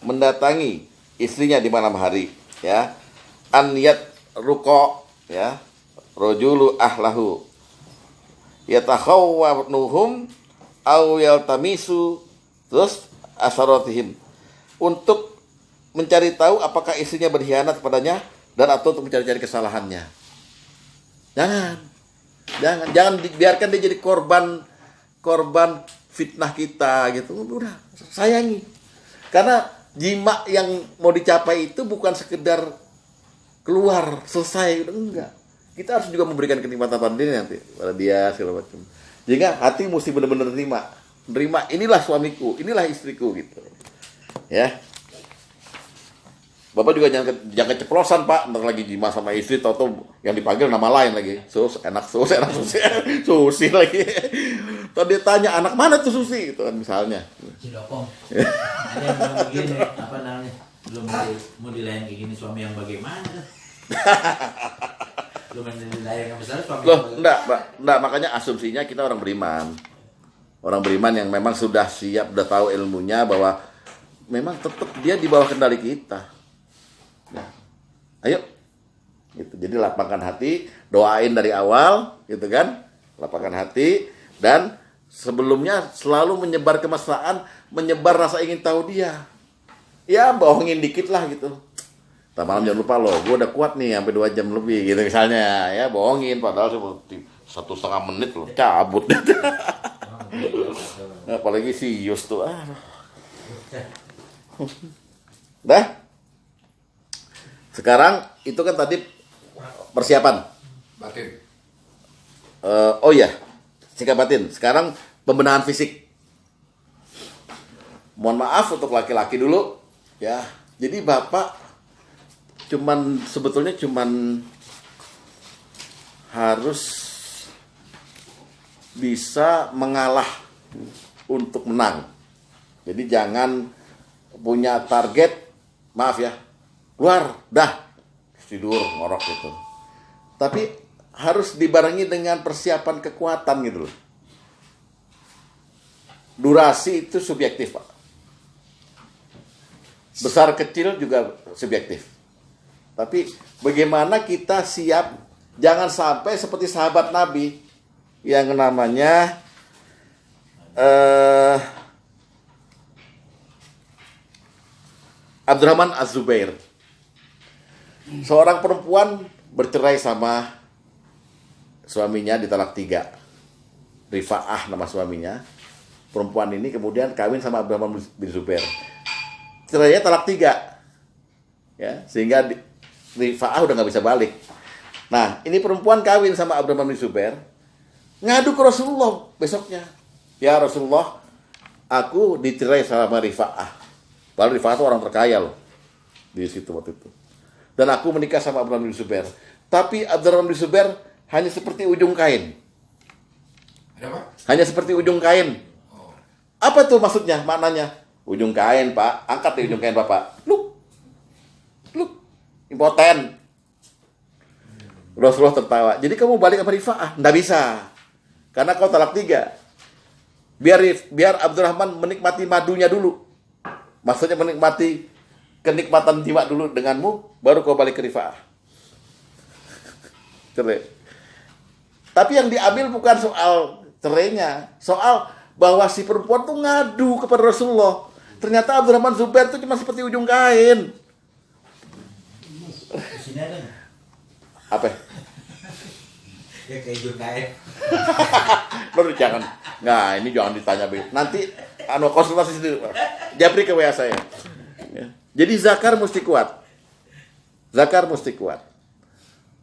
mendatangi istrinya di malam hari, ya. An yatruqa, ya, rajulu ahlahu yatakhawwanuhum aw yaltamisu terus asaratihim, untuk mencari tahu apakah istrinya berkhianat kepadanya dan atau untuk mencari-cari kesalahannya. Jangan dibiarkan dia jadi korban fitnah kita gitu. Udah, sayangi. Karena jima yang mau dicapai itu bukan sekedar keluar selesai, udah enggak. Kita harus juga memberikan kenikmatan pada diri nanti pada dia segala macam. Jika hati mesti benar-benar nerima inilah suamiku, inilah istriku gitu. Ya. Bapak juga jangan keceplosan pak, ntar lagi jima sama istri, tahu yang dipanggil nama lain lagi, susi lagi. Tadi dia tanya anak mana tuh Susi gitu kan misalnya. Cidokong. Ada yang bilang begini, apa namanya? Belum mau dilayani kayak gini suami yang bagaimana? Belum dilayani yang besar suami. Loh, enggak, makanya asumsinya kita orang beriman. Orang beriman yang memang sudah siap, udah tahu ilmunya bahwa memang tetap dia di bawah kendali kita. Nah, ayo, gitu. Jadi lapangkan hati, doain dari awal, gitu kan? Lapangkan hati dan sebelumnya selalu menyebar kemesraan, menyebar rasa ingin tahu dia. Ya bohongin dikit lah gitu. Tak malam jangan lupa loh, gue udah kuat nih sampai 2 jam lebih gitu misalnya. Ya bohongin, padahal seperti 1,5 menit loh, cabut. Apalagi si Yus tuh. Dah. Sekarang itu kan tadi persiapan. Batin. Oh iya, sikap batin. Sekarang pembenahan fisik. Mohon maaf untuk laki-laki dulu, ya. Jadi bapak sebetulnya harus bisa mengalah untuk menang. Jadi jangan punya target, maaf ya, keluar, dah, tidur, ngorok gitu. Tapi harus dibarengi dengan persiapan kekuatan gitu loh. Durasi itu subjektif, Pak. Besar kecil juga subjektif. Tapi bagaimana kita siap, jangan sampai seperti sahabat Nabi yang namanya Abdurrahman Az-Zubair. Seorang perempuan bercerai sama suaminya, ditalak 3. Rifa'ah nama suaminya. perempuan ini kemudian kawin sama Abdurrahman bin Zubair. Cerainya talak 3. Ya, sehingga Rifa'ah udah nggak bisa balik. Nah, ini perempuan kawin sama Abdurrahman bin Zubair, ngadu ke Rasulullah besoknya. Ya Rasulullah, aku dicerai sama Rifa'ah. Padahal Rifa'ah itu orang terkaya loh di situ waktu itu. Dan aku menikah sama Abdurrahman bin Zubair. Tapi Abdurrahman bin Zubair hanya seperti ujung kain. Ada apa? Hanya seperti ujung kain. Oh. Apa tuh maksudnya, maknanya? Ujung kain, Pak. Angkat deh ujung kain, Bapak. Luk. Impoten. Rasulullah tertawa. Jadi kamu balik sama Rifa'ah? Nggak bisa. Karena kau talak 3. Biar Abdurrahman menikmati madunya dulu. Maksudnya menikmati kenikmatan jiwa dulu denganmu, baru kau balik ke Rifa'ah. Cerai. Tapi yang diambil bukan soal cerainya, soal bahwa si perempuan tuh ngadu kepada Rasulullah. Ternyata Abdurrahman Zubair itu cuma seperti ujung kain. Di sini ada nggak? Apa? Ya kayak ujung kain. Loh, jangan. Nah, ini jangan ditanya begitu. Nanti konsultasi sendiri. Japri ke WA saya. Ya. Jadi zakar mesti kuat. Zakar mesti kuat.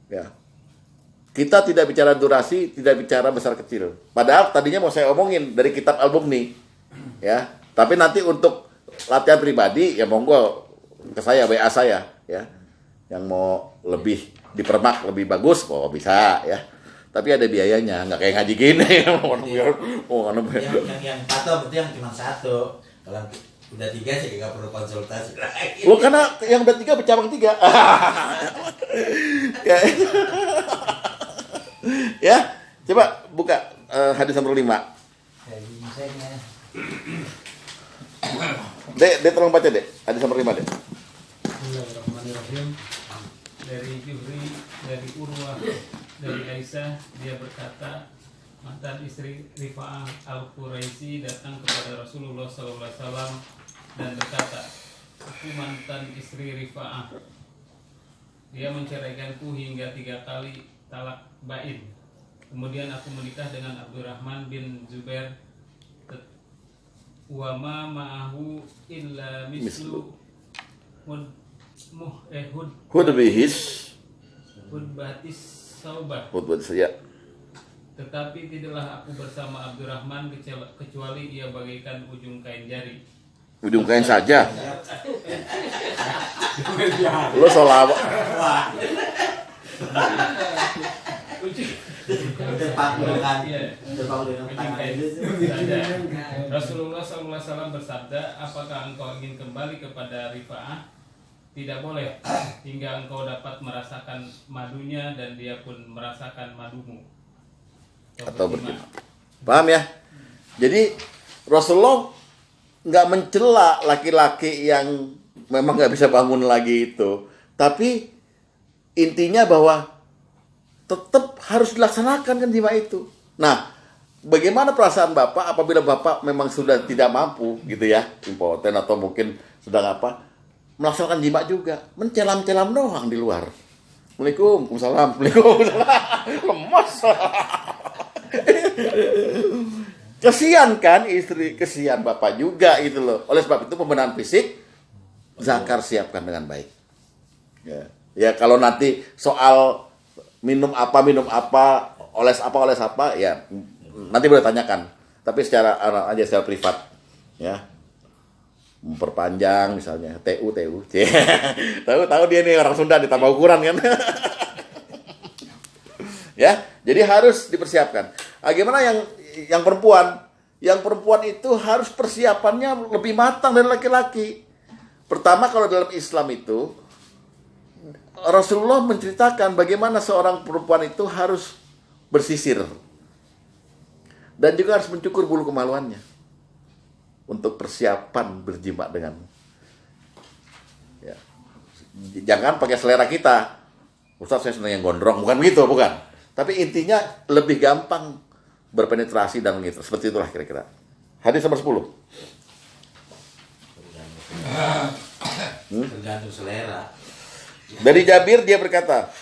Ya. Kita tidak bicara durasi, tidak bicara besar kecil. Padahal tadinya mau saya omongin dari kitab Al-Mughni. Ya. Tapi nanti untuk latihan pribadi ya monggo ke saya, WA saya ya. Yang mau lebih dipermak lebih bagus, oh bisa ya. Tapi ada biayanya, nggak kayak ngaji gini. Yang satu berarti yang cuma satu. Kalau udah 3 sih nggak perlu konsultasi lagi. Loh, karena yang udah 3 bercabang 3. Ya. Ya, coba buka hadis nomor 5. Kayak gingsengnya. Dek tolong baca, Dek. Hadis nomor 5, Dek. Bismillahirrahmanirrahim. Dari Jubri, dari Urwah, dari Aisyah, dia berkata, mantan istri Rifa'ah Al-Quraisy datang kepada Rasulullah SAW dan berkata, aku mantan istri Rifa'ah. Dia menceraikanku hingga 3 kali talak bain. Kemudian aku menikah dengan Abdurrahman bin Zubair. Wa ma ma'ahu illa mislu hudbatis saubah. Ya. Tetapi tidaklah aku bersama Abdurrahman kecuali ia bagaikan ujung kain jari. Ujung kain saja. Lo solawat. Rasulullah SAW bersabda, apakah engkau ingin kembali kepada Rifa'ah? Tidak boleh, hingga engkau dapat merasakan madunya dan dia pun merasakan madumu. Atau berjemaah. Paham ya? Jadi Rasulullah nggak mencela laki-laki yang memang nggak bisa bangun lagi itu, tapi intinya bahwa tetap harus dilaksanakan kan jima itu. Nah, bagaimana perasaan Bapak apabila Bapak memang sudah tidak mampu gitu ya, impoten atau mungkin sedang melaksanakan jima juga, mencelam-celam doang di luar. Waalaikumsalam. Lemas. Kesian kan istri, kesian Bapak juga gitu loh. Oleh sebab itu pembenahan fisik zakar siapkan dengan baik. Ya kalau nanti soal minum apa, oles apa, ya nanti boleh tanyakan. Tapi secara privat, ya. Memperpanjang misalnya, TU. Tahu dia nih orang Sunda ditambah ukuran kan. Ya, jadi harus dipersiapkan. Gimana yang perempuan? Yang perempuan itu harus persiapannya lebih matang dari laki-laki. Pertama, kalau dalam Islam itu Rasulullah menceritakan bagaimana seorang perempuan itu harus bersisir dan juga harus mencukur bulu kemaluannya untuk persiapan berjima denganmu. Ya. Jangan pakai selera kita. Ustaz, saya senang yang gondrong, bukan begitu, bukan. Tapi intinya lebih gampang berpenetrasi dan gitu. Seperti itulah kira-kira. Hadis nomor 10. Tergantung selera. Dari Jabir dia berkata,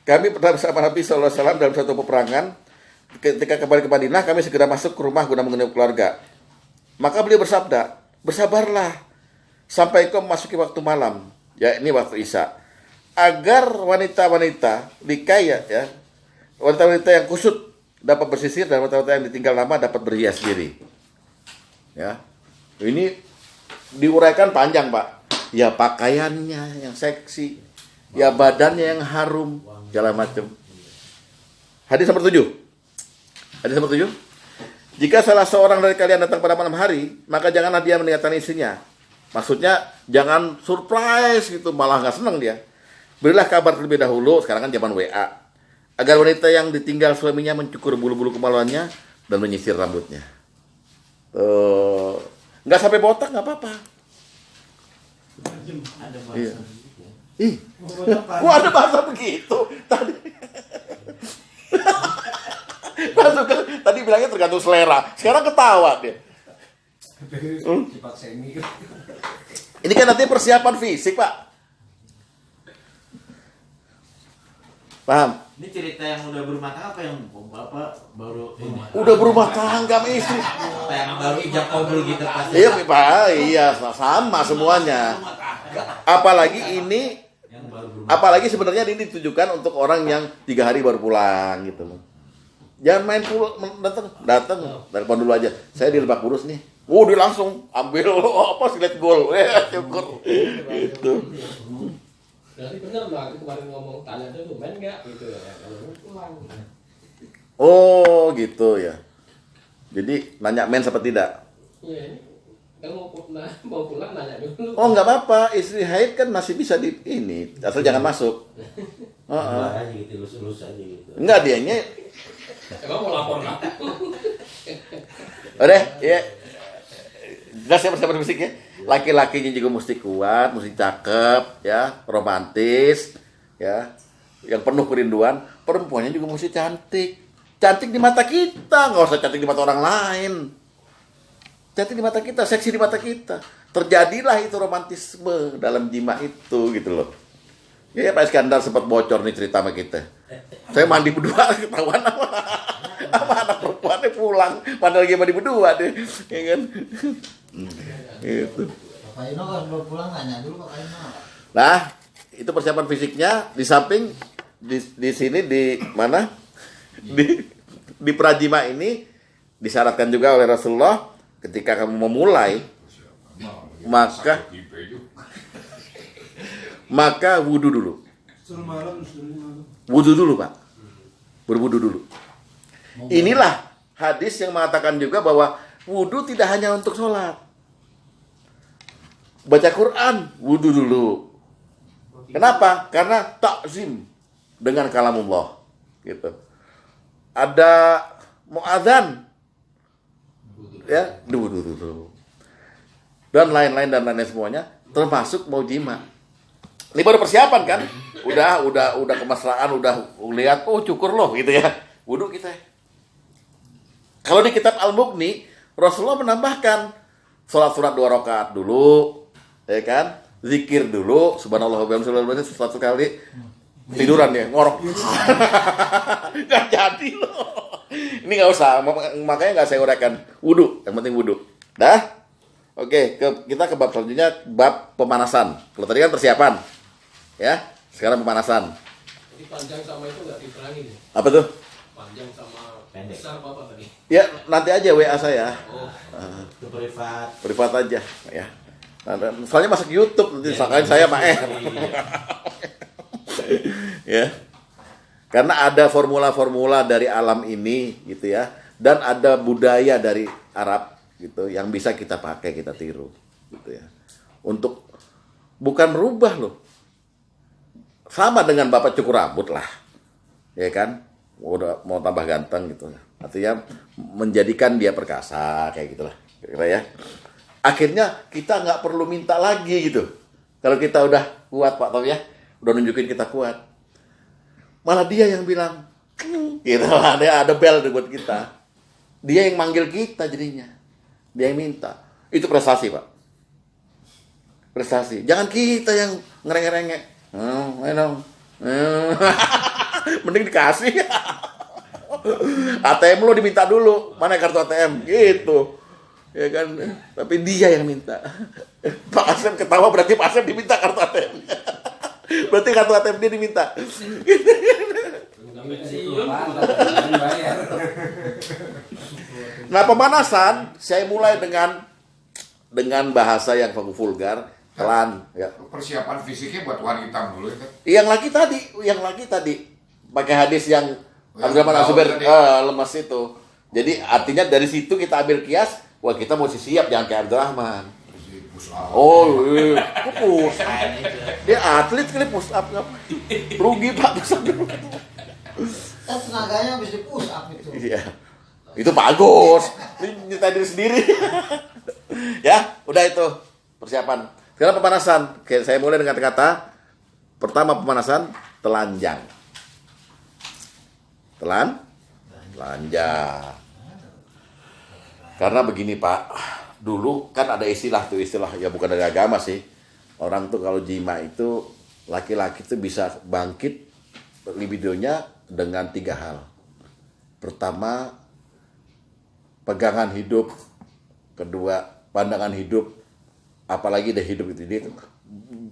kami pernah bersama Nabi SAW dalam satu peperangan. Ketika kembali ke Madinah, kami segera masuk ke rumah guna mengenai keluarga. Maka beliau bersabda, bersabarlah sampai kau memasuki waktu malam, ya ini waktu Isya, agar wanita-wanita likaya, ya, wanita-wanita yang kusut dapat bersisir dan wanita-wanita yang ditinggal lama dapat berhias diri. Ya, ini diuraikan panjang, Pak. Ya pakaiannya yang seksi, ya badannya yang harum, segala macam. Hadis nomor 7. Hadis nomor 7. Jika salah seorang dari kalian datang pada malam hari, maka janganlah dia meninggalkan istrinya. Maksudnya jangan surprise gitu, malah nggak senang dia. Berilah kabar terlebih dahulu, sekarang kan zaman WA, agar wanita yang ditinggal suaminya mencukur bulu-bulu kemaluannya dan menyisir rambutnya. Nggak sampai botak nggak apa-apa. Ada Iya. bahasa gitu ya. Ih, kok ada bahasa begitu tadi? Tadi bilangnya tergantung selera, sekarang ketawa dia. Cepat semi. Ini kan nanti persiapan fisik, Pak. Paham? Ini cerita yang udah berumah tangga apa yang bapak baru ini? Udah berumah tangga sama istri. Apa yang baru ijab kabul gitu pasti? Iya, Pak. Iya, sama semuanya. Apalagi ini, Yang baru berumah. apalagi sebenarnya ini ditujukan untuk orang yang 3 hari baru pulang gitu loh. Jangan main datang telepon dulu aja. Saya di Lebak Bulus nih. Dia langsung ambil silet gol. Syukur. Itu. Jadi benar lah, kemarin ngomong tanya dulu main nggak gitu ya, kalau pulang. Oh, gitu ya. Jadi nanya men apa tidak? Iya, ini kalau mau pulang nanya dulu. Oh, nggak apa-apa. Istri haid kan masih bisa di ini, asal jangan masuk. Keluar aja gitu, lulus aja gitu. Enggak, dianya. Emang mau lapor nggak? Udah, ya. Jelas ya persiapan fisiknya. Laki-lakinya juga mesti kuat, mesti cakep, ya, romantis, ya, yang penuh kerinduan. Perempuannya juga mesti cantik. Cantik di mata kita, nggak usah cantik di mata orang lain. Cantik di mata kita, seksi di mata kita. Terjadilah itu romantisme dalam jima itu, gitu loh. Ya, Pak Iskandar sempat bocor nih cerita sama kita. Saya mandi berdua, ketahuan apa anak perempuannya pulang, padahal lagi mandi berdua deh, ya kan? Gitu. Pak Ino kan belum pulang nanya dulu Pak Ino. Nah, itu persiapan fisiknya. Di samping di sini di mana? Di prajima ini disyaratkan juga oleh Rasulullah ketika kamu memulai maka wudu dulu. Wudu dulu, Pak. Berwudu dulu. Inilah hadis yang mengatakan juga bahwa wudu tidak hanya untuk sholat. Baca Quran, wudu dulu. Kenapa? Karena takzim dengan kalamullah. Gitu. Ada muadzan, ya, wudu dulu. Dan lain-lain semuanya, termasuk mau jima. Ini baru persiapan kan? Udah kemesraan, udah lihat, cukur loh gitu ya. Wudu kita. Kalau di kitab Al-Mughni, Rasulullah menambahkan sholat surat 2 rakaat dulu, ya kan? Zikir dulu, subhanallah wa bihamdihi 100 kali. Tiduran ya, ngorok. Nggak jadi loh. Ini nggak usah, makanya nggak saya uraikan. Wudu, yang penting wudu. Dah? Oke, kita ke bab selanjutnya, bab pemanasan. Kalau tadi kan persiapan, ya. Sekarang pemanasan. Jadi panjang sama itu nggak diterangin ya? Apa tuh? Panjang sama Pendek. besar apa tadi? Ya, nanti aja WA saya. Oh, Itu privat. Privat aja, ya. Soalnya masuk YouTube nanti sangkain saya Pak ya. Karena ada formula-formula dari alam ini gitu ya, dan ada budaya dari Arab gitu yang bisa kita pakai, kita tiru gitu ya. Untuk bukan merubah loh. Sama dengan Bapak cukur rambut lah. Ya kan? Udah mau tambah ganteng gitu. Artinya menjadikan dia perkasa kayak gitulah. Kira ya. Akhirnya kita nggak perlu minta lagi gitu. Kalau kita udah kuat Pak Tom ya, udah nunjukin kita kuat. Malah dia yang bilang, gitu lah, ada bel buat kita. Dia yang manggil kita jadinya. Dia yang minta. Itu prestasi Pak. Prestasi. Jangan kita yang ngerengek-rengek. Ayo dong. Mending dikasih. ATM lo diminta dulu. Mana kartu ATM? Gitu. Ya kan? Tapi dia yang minta. Pak Asep ketawa berarti Pak Asep diminta kartu ATM. Berarti kartu ATM dia diminta. Nah, pemanasan saya mulai dengan bahasa yang vulgar, pelan ya. Persiapan fisiknya buat wanita dulu kan. Yang lagi tadi pakai hadis yang Abdurrahman Al-Zubair lemas itu. Jadi artinya dari situ kita ambil kias, wah kita mesti siap jangan kayak Abdurrahman. Oh, push up. Dia atlet kali push up. Rugi Pak push up. Kan tenaganya habis di push up itu. Iya. Itu bagus. Ini tadi sendiri. Ya, udah itu persiapan. Sekarang pemanasan. Oke, saya mulai dengan kata pertama pemanasan telanjang. Telanjang. Karena begini Pak, dulu kan ada istilah ya bukan dari agama sih. Orang tuh kalau jima itu laki-laki tuh bisa bangkit libidonya dengan 3 hal. Pertama, pegangan hidup. Kedua, pandangan hidup. Apalagi deh hidup itu dia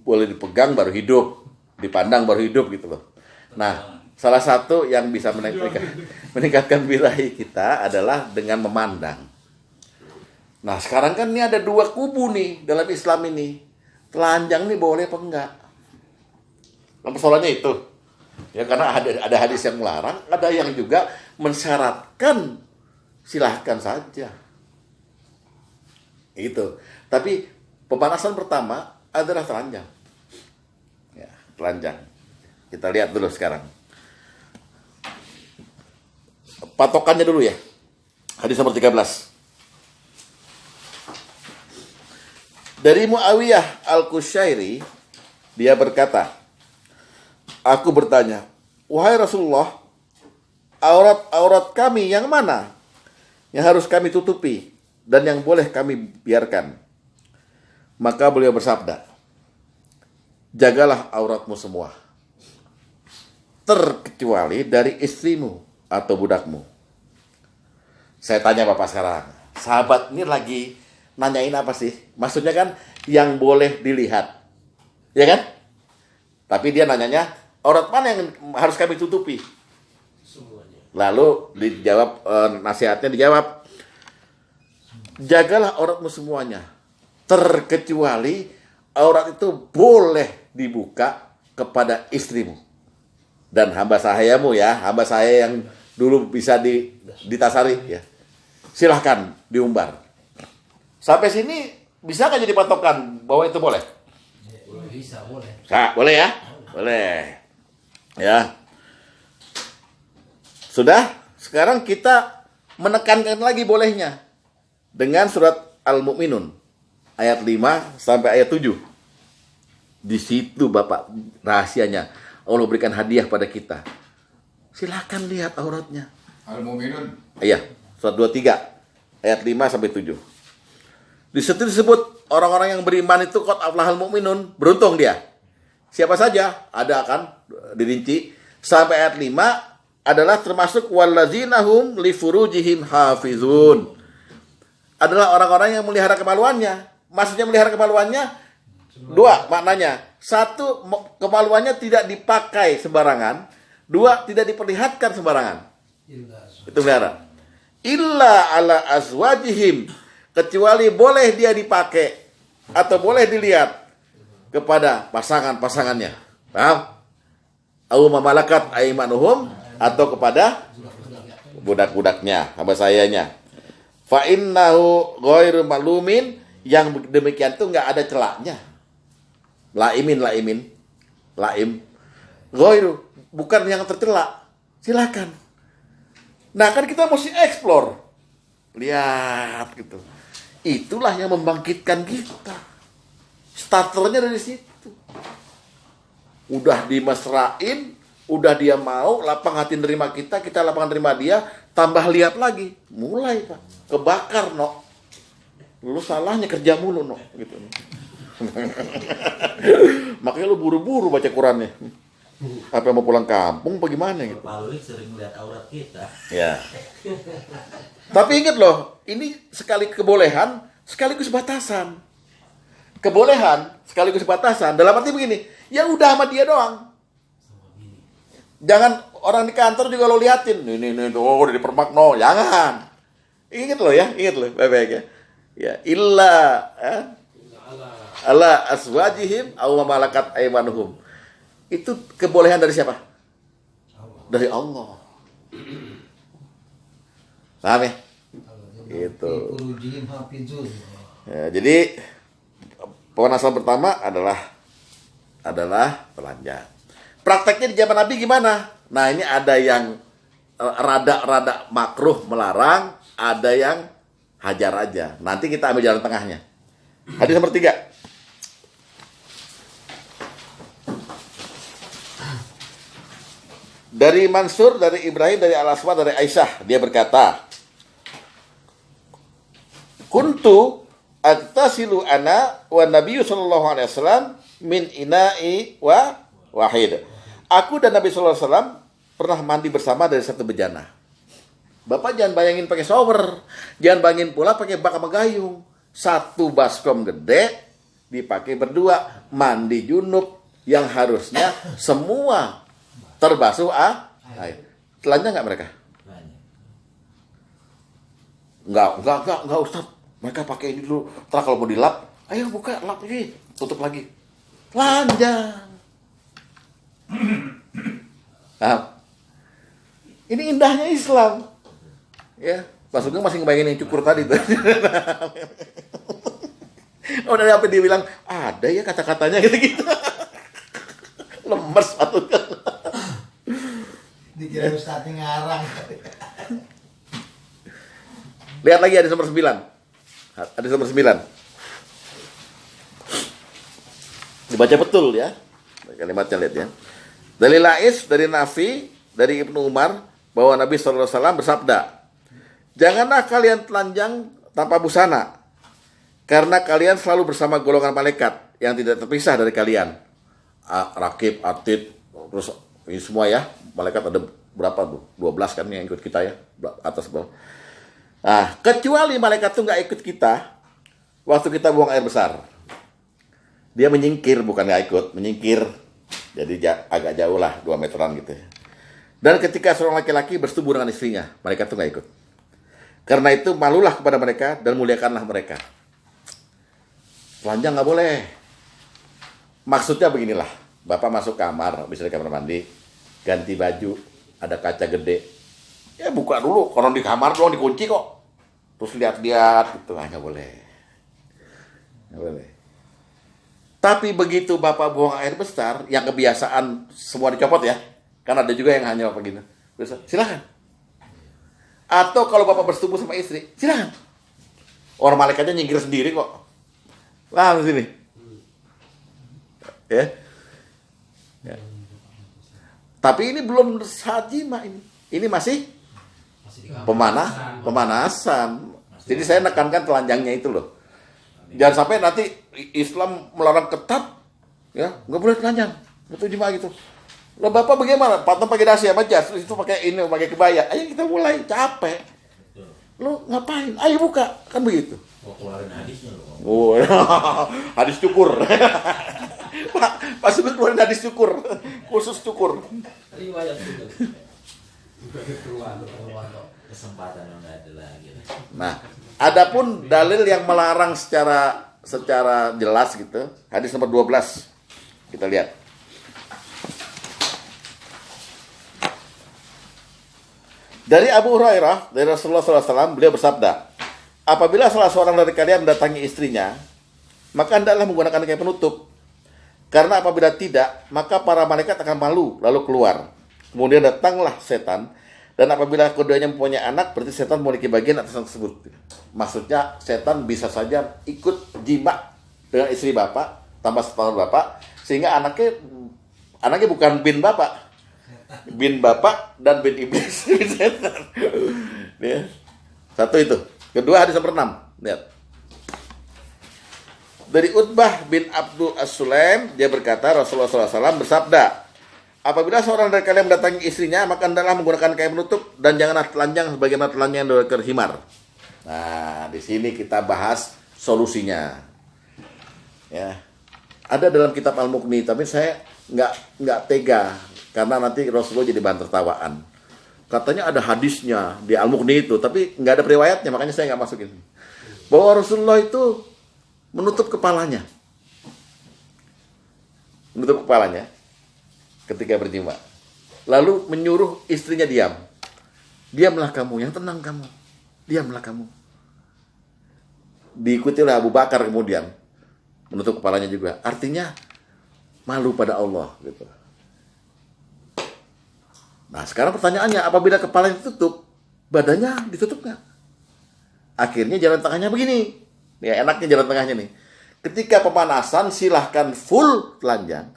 boleh dipegang baru hidup, dipandang baru hidup gitu loh. Nah, salah satu yang bisa meningkatkan birahi kita adalah dengan memandang. Nah, sekarang kan ini ada 2 kubu nih dalam Islam ini. Telanjang nih boleh apa enggak? Nah, persoalannya itu. Ya karena ada hadis yang melarang, ada yang juga mensyaratkan silahkan saja. Itu. Tapi pemanasan pertama adalah telanjang. Ya, telanjang. Kita lihat dulu sekarang. Patokannya dulu ya. Hadis nomor 13. Dari Muawiyah Al-Qushairi, dia berkata, aku bertanya, wahai Rasulullah, aurat kami yang mana yang harus kami tutupi dan yang boleh kami biarkan? Maka beliau bersabda, jagalah auratmu semua, terkecuali dari istrimu atau budakmu. Saya tanya Bapak sekarang, sahabat ini lagi nanyain apa sih? Maksudnya kan yang boleh dilihat, ya kan? Tapi dia nanyanya, aurat mana yang harus kami tutupi? Semuanya. Lalu dijawab, nasihatnya dijawab, jagalah auratmu semuanya, terkecuali aurat itu boleh dibuka kepada istrimu dan hamba sahayamu ya, hamba saya yang dulu bisa ditasari ya. Silahkan diumbar. Sampai sini bisa nggak jadi patokan bahwa itu boleh? Bisa, boleh. Nah, boleh ya? Boleh. Ya. Sudah, sekarang kita menekankan lagi bolehnya dengan surat Al-Mu'minun ayat 5 sampai ayat 7. Di situ Bapak rahasianya. Allah berikan hadiah pada kita. Silakan lihat auratnya. Al-Mu'minun. Iya, surat 23 ayat 5 sampai 7. Di situ disebut orang-orang yang beriman itu qad aflahal mu'minun, beruntung dia. Siapa saja? Ada kan dirinci sampai ayat 5 adalah termasuk wallazina hum li furujihim hafizun. Adalah orang-orang yang melihara kemaluannya. Maksudnya melihara kemaluannya 2 maknanya. 1, kemaluannya tidak dipakai sembarangan. 2, tidak diperlihatkan sembarangan. Itu melihara. Illa ala azwajihim, kecuali boleh dia dipakai atau boleh dilihat kepada pasangan-pasangannya. Paham? Au mamalakat aimanuhum, atau kepada budak-budaknya, hamba sayanya. Fa innahu ghairu malumin, yang demikian itu enggak ada celaknya. Laim. Ghairu, bukan yang tercela. Silakan. Nah, kan kita mesti explore. Lihat gitu. Itulah yang membangkitkan kita. Starternya dari situ. Udah dimesrain, udah dia mau, lapang hati nerima kita lapangan terima dia, tambah lihat lagi. Mulai Pak, kebakar no. Lu salahnya kerja mulu no gitu. Makanya lu buru-buru baca Qurannya. Apa mau pulang kampung bagaimana gitu. Pak Lulik sering lihat aurat kita. Ya. Tapi ingat loh, ini sekali kebolehan, sekaligus batasan. Kebolehan, sekaligus batasan. Dalam arti begini, ya udah sama dia doang. Jangan orang di kantor juga lo liatin. Ini, oh udah dipermakno. Jangan. Ingat loh ya, ingat loh, baik-baik ya. Ya, illa ala aswajihim aw ma malakat aymanuhum. Itu kebolehan dari siapa? Dari Allah. Paham ya? Gitu. Furujihim hafizun. Ya, jadi penasaran pertama adalah telanjang. Prakteknya di zaman Nabi gimana? Nah, ini ada yang rada makruh melarang, ada yang hajar aja. Nanti kita ambil jalan tengahnya. Hadis nomor 3. Dari Mansur, dari Ibrahim, dari Al-Aswad, dari Aisyah, dia berkata, kuntu agtasilu ana wa Nabi sallallahu alaihi wasallam min ina'i wa wahid. Aku dan Nabi sallallahu alaihi wasallam pernah mandi bersama dari satu bejana. Bapak jangan bayangin pakai shower, jangan bayangin pula pakai bak sama gayung. Satu baskom gede dipakai berdua, mandi junub yang harusnya semua terbasuh air. Telanjang nggak mereka? Enggak Ustaz. Mereka pakai ini dulu. Ntar kalau mau dilap, ayo buka, lap lagi, tutup lagi. Telanjang. Nah, ini indahnya Islam. Ya, Pak Sugeng masih ngebayangin yang cukur tadi tuh. Oh, dari apa dia bilang, ada ya kata-katanya gitu-gitu. Lemes Pak Sugeng. Dikira Ustaznya ngarang. Lihat lagi hadis nomor 9. Hadis nomor 9. Dibaca betul ya. Kalimatnya lihat ya. Dari Lais, dari Nafi, dari Ibnu Umar bahwa Nabi sallallahu alaihi wasallam bersabda, "Janganlah kalian telanjang tanpa busana, karena kalian selalu bersama golongan malaikat yang tidak terpisah dari kalian." Rakib, Atid, terus ini semua ya. Malaikat ada berapa tuh? 12 kan yang ikut kita ya, atas bawah. Nah, kecuali malaikat itu nggak ikut kita waktu kita buang air besar. Dia menyingkir, bukan nggak ikut, menyingkir. Jadi agak jauh lah, 2 meteran gitu ya. Dan ketika seorang laki-laki bersetubuh dengan istrinya, malaikat itu nggak ikut. Karena itu malulah kepada mereka dan muliakanlah mereka. Telanjang nggak boleh. Maksudnya beginilah, Bapak masuk kamar, bisa di kamar mandi, ganti baju, ada kaca gede. Ya buka dulu, kalau di kamar doang dikunci kok. Terus lihat-lihat gitu, nggak boleh. Nggak boleh. Tapi begitu Bapak buang air besar, yang kebiasaan semua dicopot ya. Kan ada juga yang hanya apa gitu. Silakan. Atau kalau Bapak bersetubuh sama istri, silakan. Orang malaikatnya nyingkir sendiri kok. Lah di sini. Ya. Ya. Tapi ini belum saat jima ini. Ini masih pemanasan. Jadi saya nekankan telanjangnya itu loh. Jangan sampai nanti Islam melarang ketat, ya nggak boleh telanjang, itu jima gitu. Lah Bapak bagaimana? Patung pakai dasi sama jas, itu pakai ini, pakai kebaya. Ayo kita mulai, capek. Lo ngapain? Ayo buka, kan begitu. Mau keluarin hadisnya loh. Oh, hadis cukur. Pak Sugeng keluarin hadis cukur, khusus cukur. Riwayat itu. Kesempatan yang nggak ada lagi. Nah, adapun dalil yang melarang secara jelas gitu, hadis nomor 12. Kita lihat. Dari Abu Hurairah, dari Rasulullah SAW, beliau bersabda, apabila salah seorang dari kalian mendatangi istrinya, maka hendaklah menggunakan kain penutup. Karena apabila tidak, maka para malaikat akan malu, lalu keluar. Kemudian datanglah setan, dan apabila keduanya mempunyai anak, berarti setan memiliki bagian atas tersebut. Maksudnya, setan bisa saja ikut jima dengan istri Bapak, tanpa setahun Bapak, sehingga anaknya bukan bin Bapak. Bin Bapak dan bin iblis. Ya. Satu itu. Kedua hadis nomor 6. Lihat. Dari Utbah bin Abdul As-Sulaim, dia berkata Rasulullah SAW bersabda, apabila seorang dari kalian mendatangi istrinya, maka hendaklah menggunakan kain penutup dan janganlah telanjang sebagaimana telanjang yang dikenakan himar. Nah, di sini kita bahas solusinya. Ya. Ada dalam kitab Al-Mughni, tapi saya nggak tega karena nanti Rasulullah jadi bahan tertawaan. Katanya ada hadisnya di Al-Mughni itu, tapi nggak ada periwayatnya, makanya saya nggak masukin. Bahwa Rasulullah itu menutup kepalanya ketika berjima, lalu menyuruh istrinya diam. Diamlah kamu, yang tenang kamu. Diamlah kamu. Diikuti oleh Abu Bakar kemudian menutup kepalanya juga. Artinya malu pada Allah gitu. Nah, sekarang pertanyaannya, apabila kepalanya ditutup, badannya ditutup nggak? Akhirnya jalan tengahnya begini. Ya, enaknya jalan tengahnya nih. Ketika pemanasan silahkan full telanjang.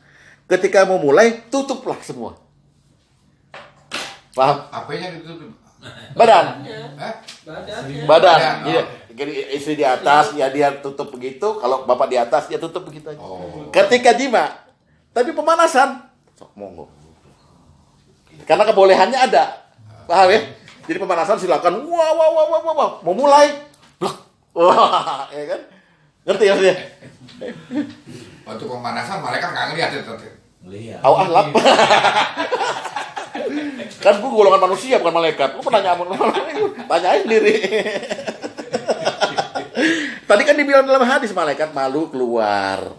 Ketika mau mulai, tutuplah semua. Paham? Apanya ditutup? Badan. Hah? Badannya. Badan. Badan, Iya. oh. Jadi istri di atas, ya dia tutup begitu. Kalau bapak di atas, dia tutup begitu aja. Oh. Ketika jima, tapi pemanasan, sok monggo. Karena kebolehannya ada. Paham ya? Jadi pemanasan silakan. Wah. Mau mulai. Blok. Wah, ya kan? Ngerti ya? Waktu pemanasan malaikat nggak ngeliat itu. Lihat. Awah lap. Kan gue golongan manusia bukan malaikat. Gue pernah nyamuk. Tanyain sendiri. Tadi kan dibilang dalam hadis malaikat malu keluar.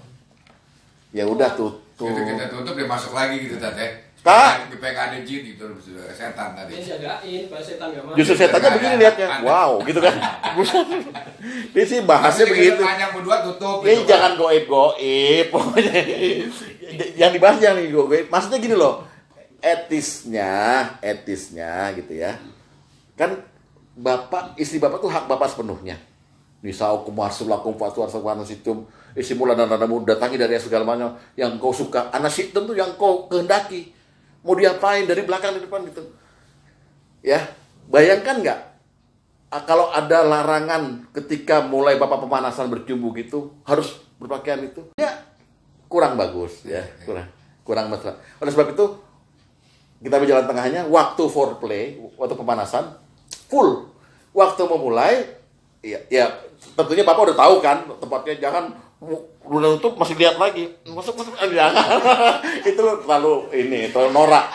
Ya udah tutup. Kita tutup dia masuk lagi gitu tadi. Kak? Supaya nggak ada jin gitu, setan tadi. Dia jagain, kalau setan nggak mau. Justru setannya begini lihatnya. Wow, gitu kan. Ini sih bahasnya begitu. Panjang berdua tutup. Ini gitu, jangan goib-goib. Pokoknya yang dibahas yang nih goib. Maksudnya gini loh. Etisnya gitu ya. Kan istri bapak tuh hak bapak sepenuhnya. Nisaukum warsulakum fatuwarsakum anasitum. Isi mula dan nadamu datangi dari segala macam yang kau suka. Anasitum tuh yang kau kehendaki. Mau diapain dari belakang di depan gitu. Ya, bayangkan nggak? Kalau ada larangan ketika mulai bapak pemanasan bercumbu gitu, harus berpakaian itu. Ya, kurang bagus ya, kurang mesra. Oleh sebab itu kita berjalan tengahnya, waktu foreplay, waktu pemanasan full. Waktu memulai, ya tentunya bapak udah tahu kan tempatnya, jangan udah tutup masih lihat lagi, masuk jangan. Itu terlalu norak.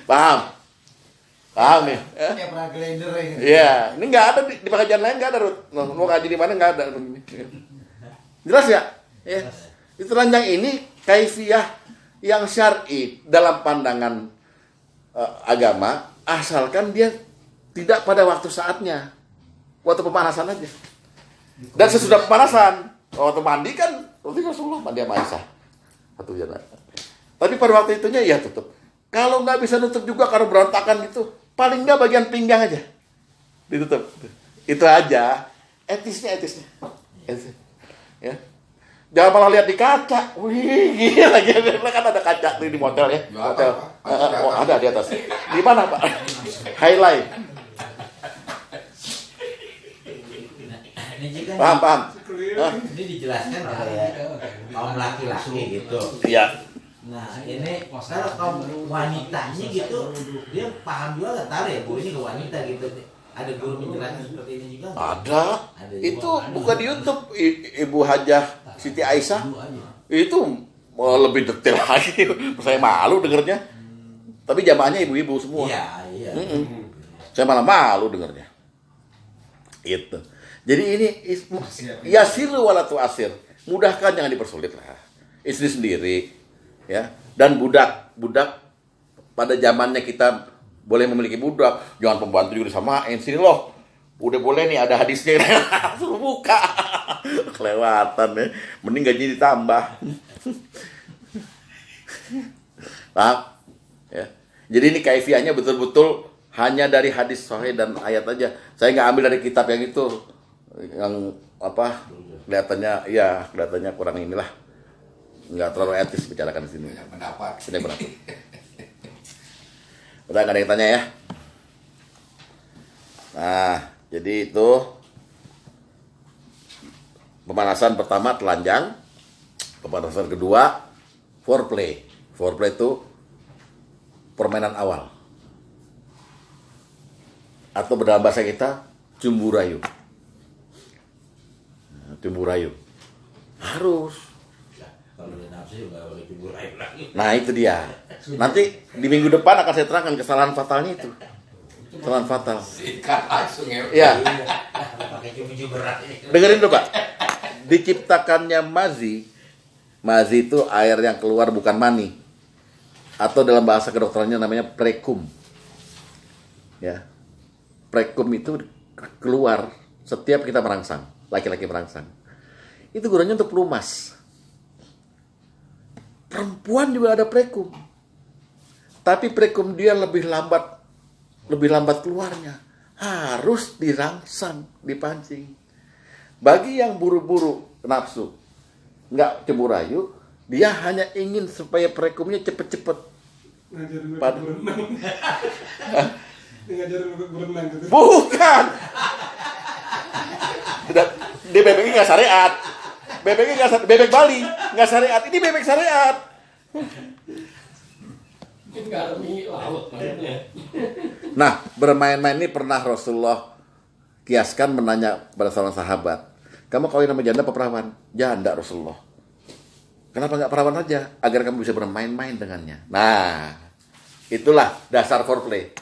Paham nih? Kayak pernah grinder ya. Iya, ini nggak ada di pengajian lain, nggak ada, Ruth. Mau ngaji di mana nggak ada. Jelas ya? Ya. Itu telanjang ini kaifiyah yang syar'i dalam pandangan agama, asalkan dia tidak pada waktu saatnya, waktu pemanasan aja. Dan sesudah pemanasan, waktu mandi kan, waktu Rasulullah mandi sama Aisyah. Satu jalan. Tapi pada waktu itunya ya tutup. Kalau nggak bisa nutup juga karena berantakan gitu, paling nggak bagian pinggang aja ditutup. Itu aja. Etisnya. Ya. Jangan malah lihat di kaca. Wih, gila kan ada kaca di motel ya. Motel. Ada di atas. Di mana, Pak? Highlight. Ini juga Paham. ini dijelaskan oleh kaum laki-laki gitu. Iya. Nah ini kalau kaum wanitanya gitu, dia paham juga nggak tahu ya, bu ini ke wanita gitu. Ada guru menjelaskan seperti ini juga nggak? Ada. Itu bukan di YouTube. Ibu Hajah Siti Aisyah. Itu lebih detail lagi. Saya malu dengernya. Tapi jamaahnya ibu-ibu semua. Iya. Saya malah malu dengernya. Itu. Jadi ini yasiru wala tu'asir. Mudahkan, jangan dipersulit lah. Istri sendiri, ya. Dan budak pada zamannya kita boleh memiliki budak, jangan pembantu juga disamain. Sini loh. Udah boleh nih, ada hadisnya. Suruh buka. Kelewatan ya. Mending gaji ditambah. Paham? Ya. Jadi ini kaifiyahnya betul-betul hanya dari hadis sahih dan ayat aja. Saya nggak ambil dari kitab yang itu, yang apa kelihatannya kurang inilah, nggak terlalu etis bicarakan di sini. Pendapat. Sini berapa? Udah nggak ada yang tanya ya? Nah, jadi itu pemanasan pertama telanjang, Pembatasan kedua, foreplay. Foreplay itu permainan awal. Atau dalam bahasa kita, cumbu rayu. Cumbu rayu. Harus. Kalau udah nafsu juga boleh cemburu lagi. Nah itu dia. Nanti di minggu depan akan saya terangkan kesalahan fatalnya itu. Kesalahan fatal. Sikat langsung ya. Ya, Pakai cumbu lagi. dengerin dulu Pak. Diciptakannya mazi. Mazi itu air yang keluar bukan mani. Atau dalam bahasa kedokterannya namanya prekum. Ya. Prekum itu keluar setiap kita merangsang. Laki-laki merangsang. Itu gunanya untuk pelumas. Perempuan juga ada prekum. Tapi prekum dia lebih lambat keluarnya. Harus dirangsang, dipancing. Bagi yang buru-buru nafsu, nggak cemburu rayu, dia hanya ingin supaya prekumnya cepet-cepet. Ngajarin Pada- berenang. Ngajarin berenang gitu. Bukan. Di bebeknya nggak syariat. Bebeknya nggak bebek Bali nggak syariat. Ini bebek syariat. Mungkin garmi laut maksudnya. Nah, bermain-main ini pernah Rasulullah kiaskan menanya pada seorang sahabat, kamu kawin sama janda apa perawan? Janda Rasulullah. Kenapa nggak perawan aja? Agar kamu bisa bermain-main dengannya. Nah, itulah dasar foreplay.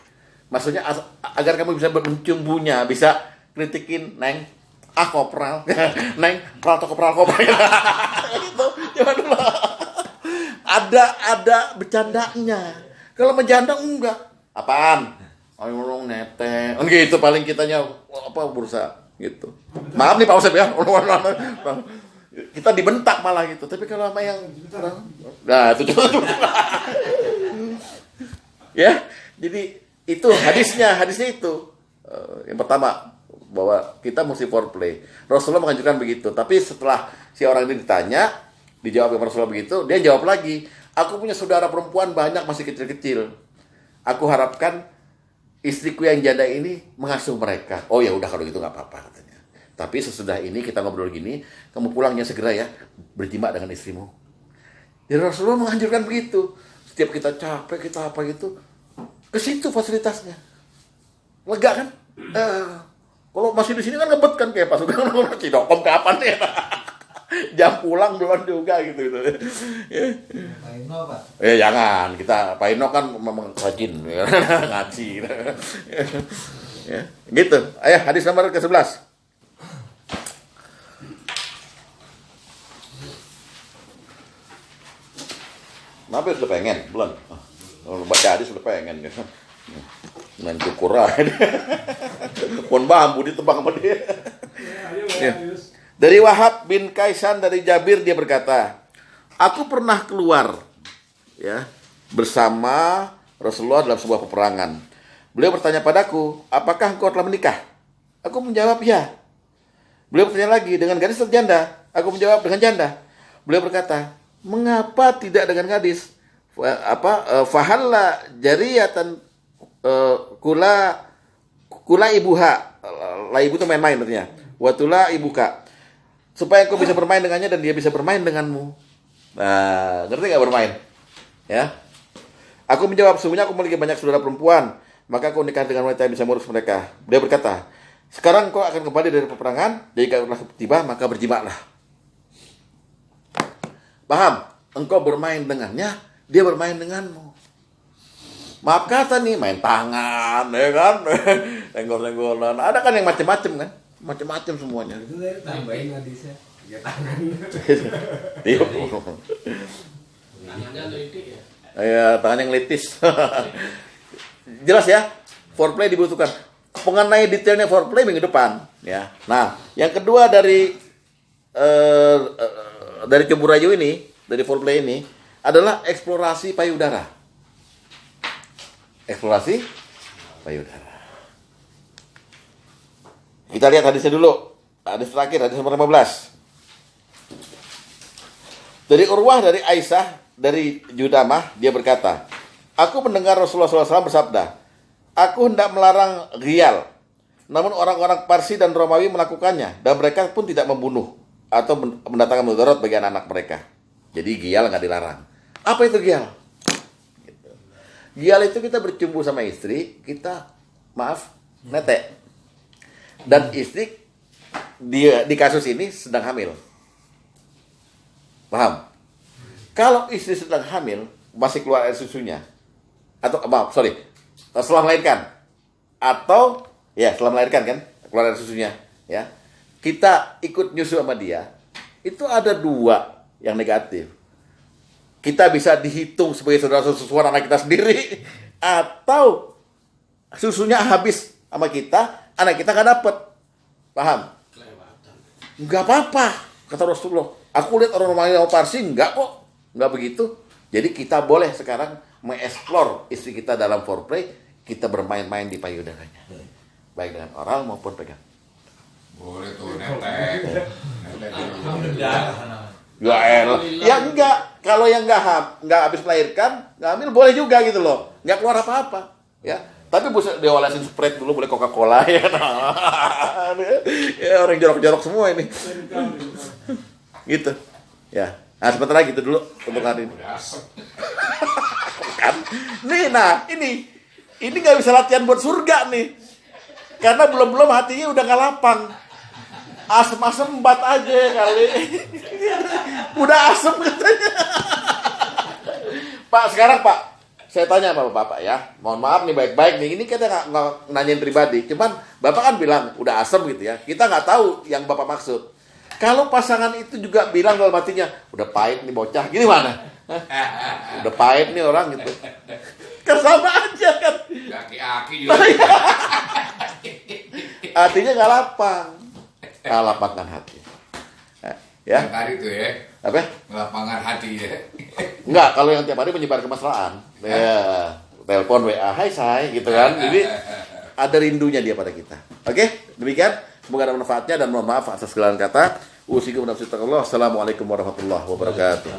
Maksudnya agar kamu bisa mencumbunya, bisa kritikin, Neng, kopral, Neng, kopral. Itu, jangan dulu. Ada bercandanya. Kalau menjanda enggak. Apaan? Ayo ngomong nete. Gitu paling kitanya berusaha gitu. Maaf nih Pak Usep ya. Kita dibentak malah gitu. Tapi kalau sama yang nah itu ya. Jadi itu hadisnya itu. Yang pertama bahwa kita mesti foreplay. Rasulullah menganjurkan begitu. Tapi setelah si orang ini ditanya, dijawab oleh Rasulullah begitu, dia jawab lagi, aku punya saudara perempuan banyak masih kecil-kecil. Aku harapkan istriku yang janda ini mengasuh mereka. Oh ya udah kalau gitu nggak apa-apa katanya. Tapi sesudah ini kita ngobrol gini, kamu pulangnya segera ya, berjima dengan istrimu. Jadi Rasulullah menganjurkan begitu. Setiap kita capek, kita apa gitu, ke situ fasilitasnya. Lega kan? Kalau masih di sini kan ngebet kan kayak Pak Sugeng Cidokom kapan ya? Jam pulang belum juga gitu. Pak Ino, Pak. Jangan, kita Pak Ino kan memang rajin ngaji. Ya, gitu. Ayo hadis nomor ke-11. Kenapa sudah pengen? Belum. Kalau baca hadis sudah pengen. Main cukur aja. Pohon bambu ditebang sama dia. Ya. Dari Wahab bin Kaisan dari Jabir dia berkata, aku pernah keluar ya bersama Rasulullah dalam sebuah peperangan. Beliau bertanya padaku, apakah engkau telah menikah? Aku menjawab ya. Beliau bertanya lagi, dengan gadis atau janda? Aku menjawab dengan janda. Beliau berkata, mengapa tidak dengan gadis? Fahalla jariyatan kula ibuha. La ibu itu main-main artinya. Watula ibuka. Supaya kau bisa bermain dengannya dan dia bisa bermain denganmu. Nah, ngerti nggak bermain? Ya. Aku menjawab, sesungguhnya aku memiliki banyak saudara perempuan, maka aku nikah dengan wanita yang bisa mengurus mereka. Dia berkata, sekarang kau akan kembali dari peperangan, jika telah tiba maka berjimaklah. Paham? Engkau bermain dengannya, dia bermain denganmu. Maaf kata nih, main tangan, ya kan? Tenggol-tenggolan. Ada kan yang macam-macam kan? Macam-macam semuanya. Itu saya tambahin hadisnya. 3 tangan. Iya. Tangannya litik ya. Ya, tangan yang litis. Jelas ya, foreplay dibutuhkan. Mengenai detailnya foreplay minggu depan, ya. Nah, yang kedua dari cemburu rayu ini, dari foreplay ini adalah eksplorasi payudara. Eksplorasi payudara. Kita lihat hadisnya dulu. Hadis terakhir, hadis nomor 15. Dari Urwah dari Aisyah dari Judamah, dia berkata, aku mendengar Rasulullah SAW bersabda, aku hendak melarang rial, namun orang-orang Parsi dan Romawi melakukannya, dan mereka pun tidak membunuh atau mendatangkan mudarat bagi anak-anak mereka. Jadi gial nggak dilarang. Apa itu gial? Gitu. Gial itu kita bercumbu sama istri, kita netek. Dan istri dia di kasus ini sedang hamil. Paham? Kalau istri sedang hamil, masih keluar air susunya, atau setelah melahirkan, atau ya setelah melahirkan kan, keluar air susunya, ya, kita ikut nyusu sama dia, itu ada 2 yang negatif. Kita bisa dihitung sebagai saudara-saudara anak kita sendiri, atau susunya habis sama kita, anak kita nggak dapet. Paham? Nggak apa-apa, kata Rasulullah. Aku lihat orang rumahnya mau parsi, nggak kok. Nggak begitu. Jadi kita boleh sekarang mengeksplor istri kita dalam foreplay, kita bermain-main di payudaranya. Baik dengan oral maupun pegang. Boleh tuh netek. Ya elah. Ya enggak. Kalau yang enggak habis melahirkan, nggak hamil boleh juga gitu loh. Nggak keluar apa-apa. Ya. Tapi bisa diolesin Sprite dulu, boleh Coca-Cola ya. Ya orang jorok-jorok semua ini. Gitu. Ya. Nah, sebentar lagi itu dulu untuk hari ini. Kan? Nih, ini nggak bisa latihan buat surga nih. Karena belum hatinya udah nggak lapang. Asem-asem embat aja kali. Udah asem katanya. Pak, sekarang Pak, saya tanya sama Bapak ya. Mohon maaf nih baik-baik nih. Ini kita nggak nanyain pribadi. Cuman Bapak kan bilang udah asem gitu ya. Kita nggak tahu yang Bapak maksud. Kalau pasangan itu juga bilang dalam hatinya, udah pahit nih bocah, gini mana? Udah pahit nih orang gitu. Kan sama aja kan. Aki-aki juga. Hatinya nggak lapang. Lapangkan hati. Ya. Yang tadi tuh ya. Apa? Lapangan hati ya. Enggak, kalau yang tiap hari menyebar kemesraan. Ya, telepon WA, hai say, gitu kan. Jadi ada rindunya dia pada kita. Oke, demikian. Semoga ada manfaatnya dan mohon maaf atas segala kata. Usikum nafsi taqallah. Assalamualaikum warahmatullahi wabarakatuh.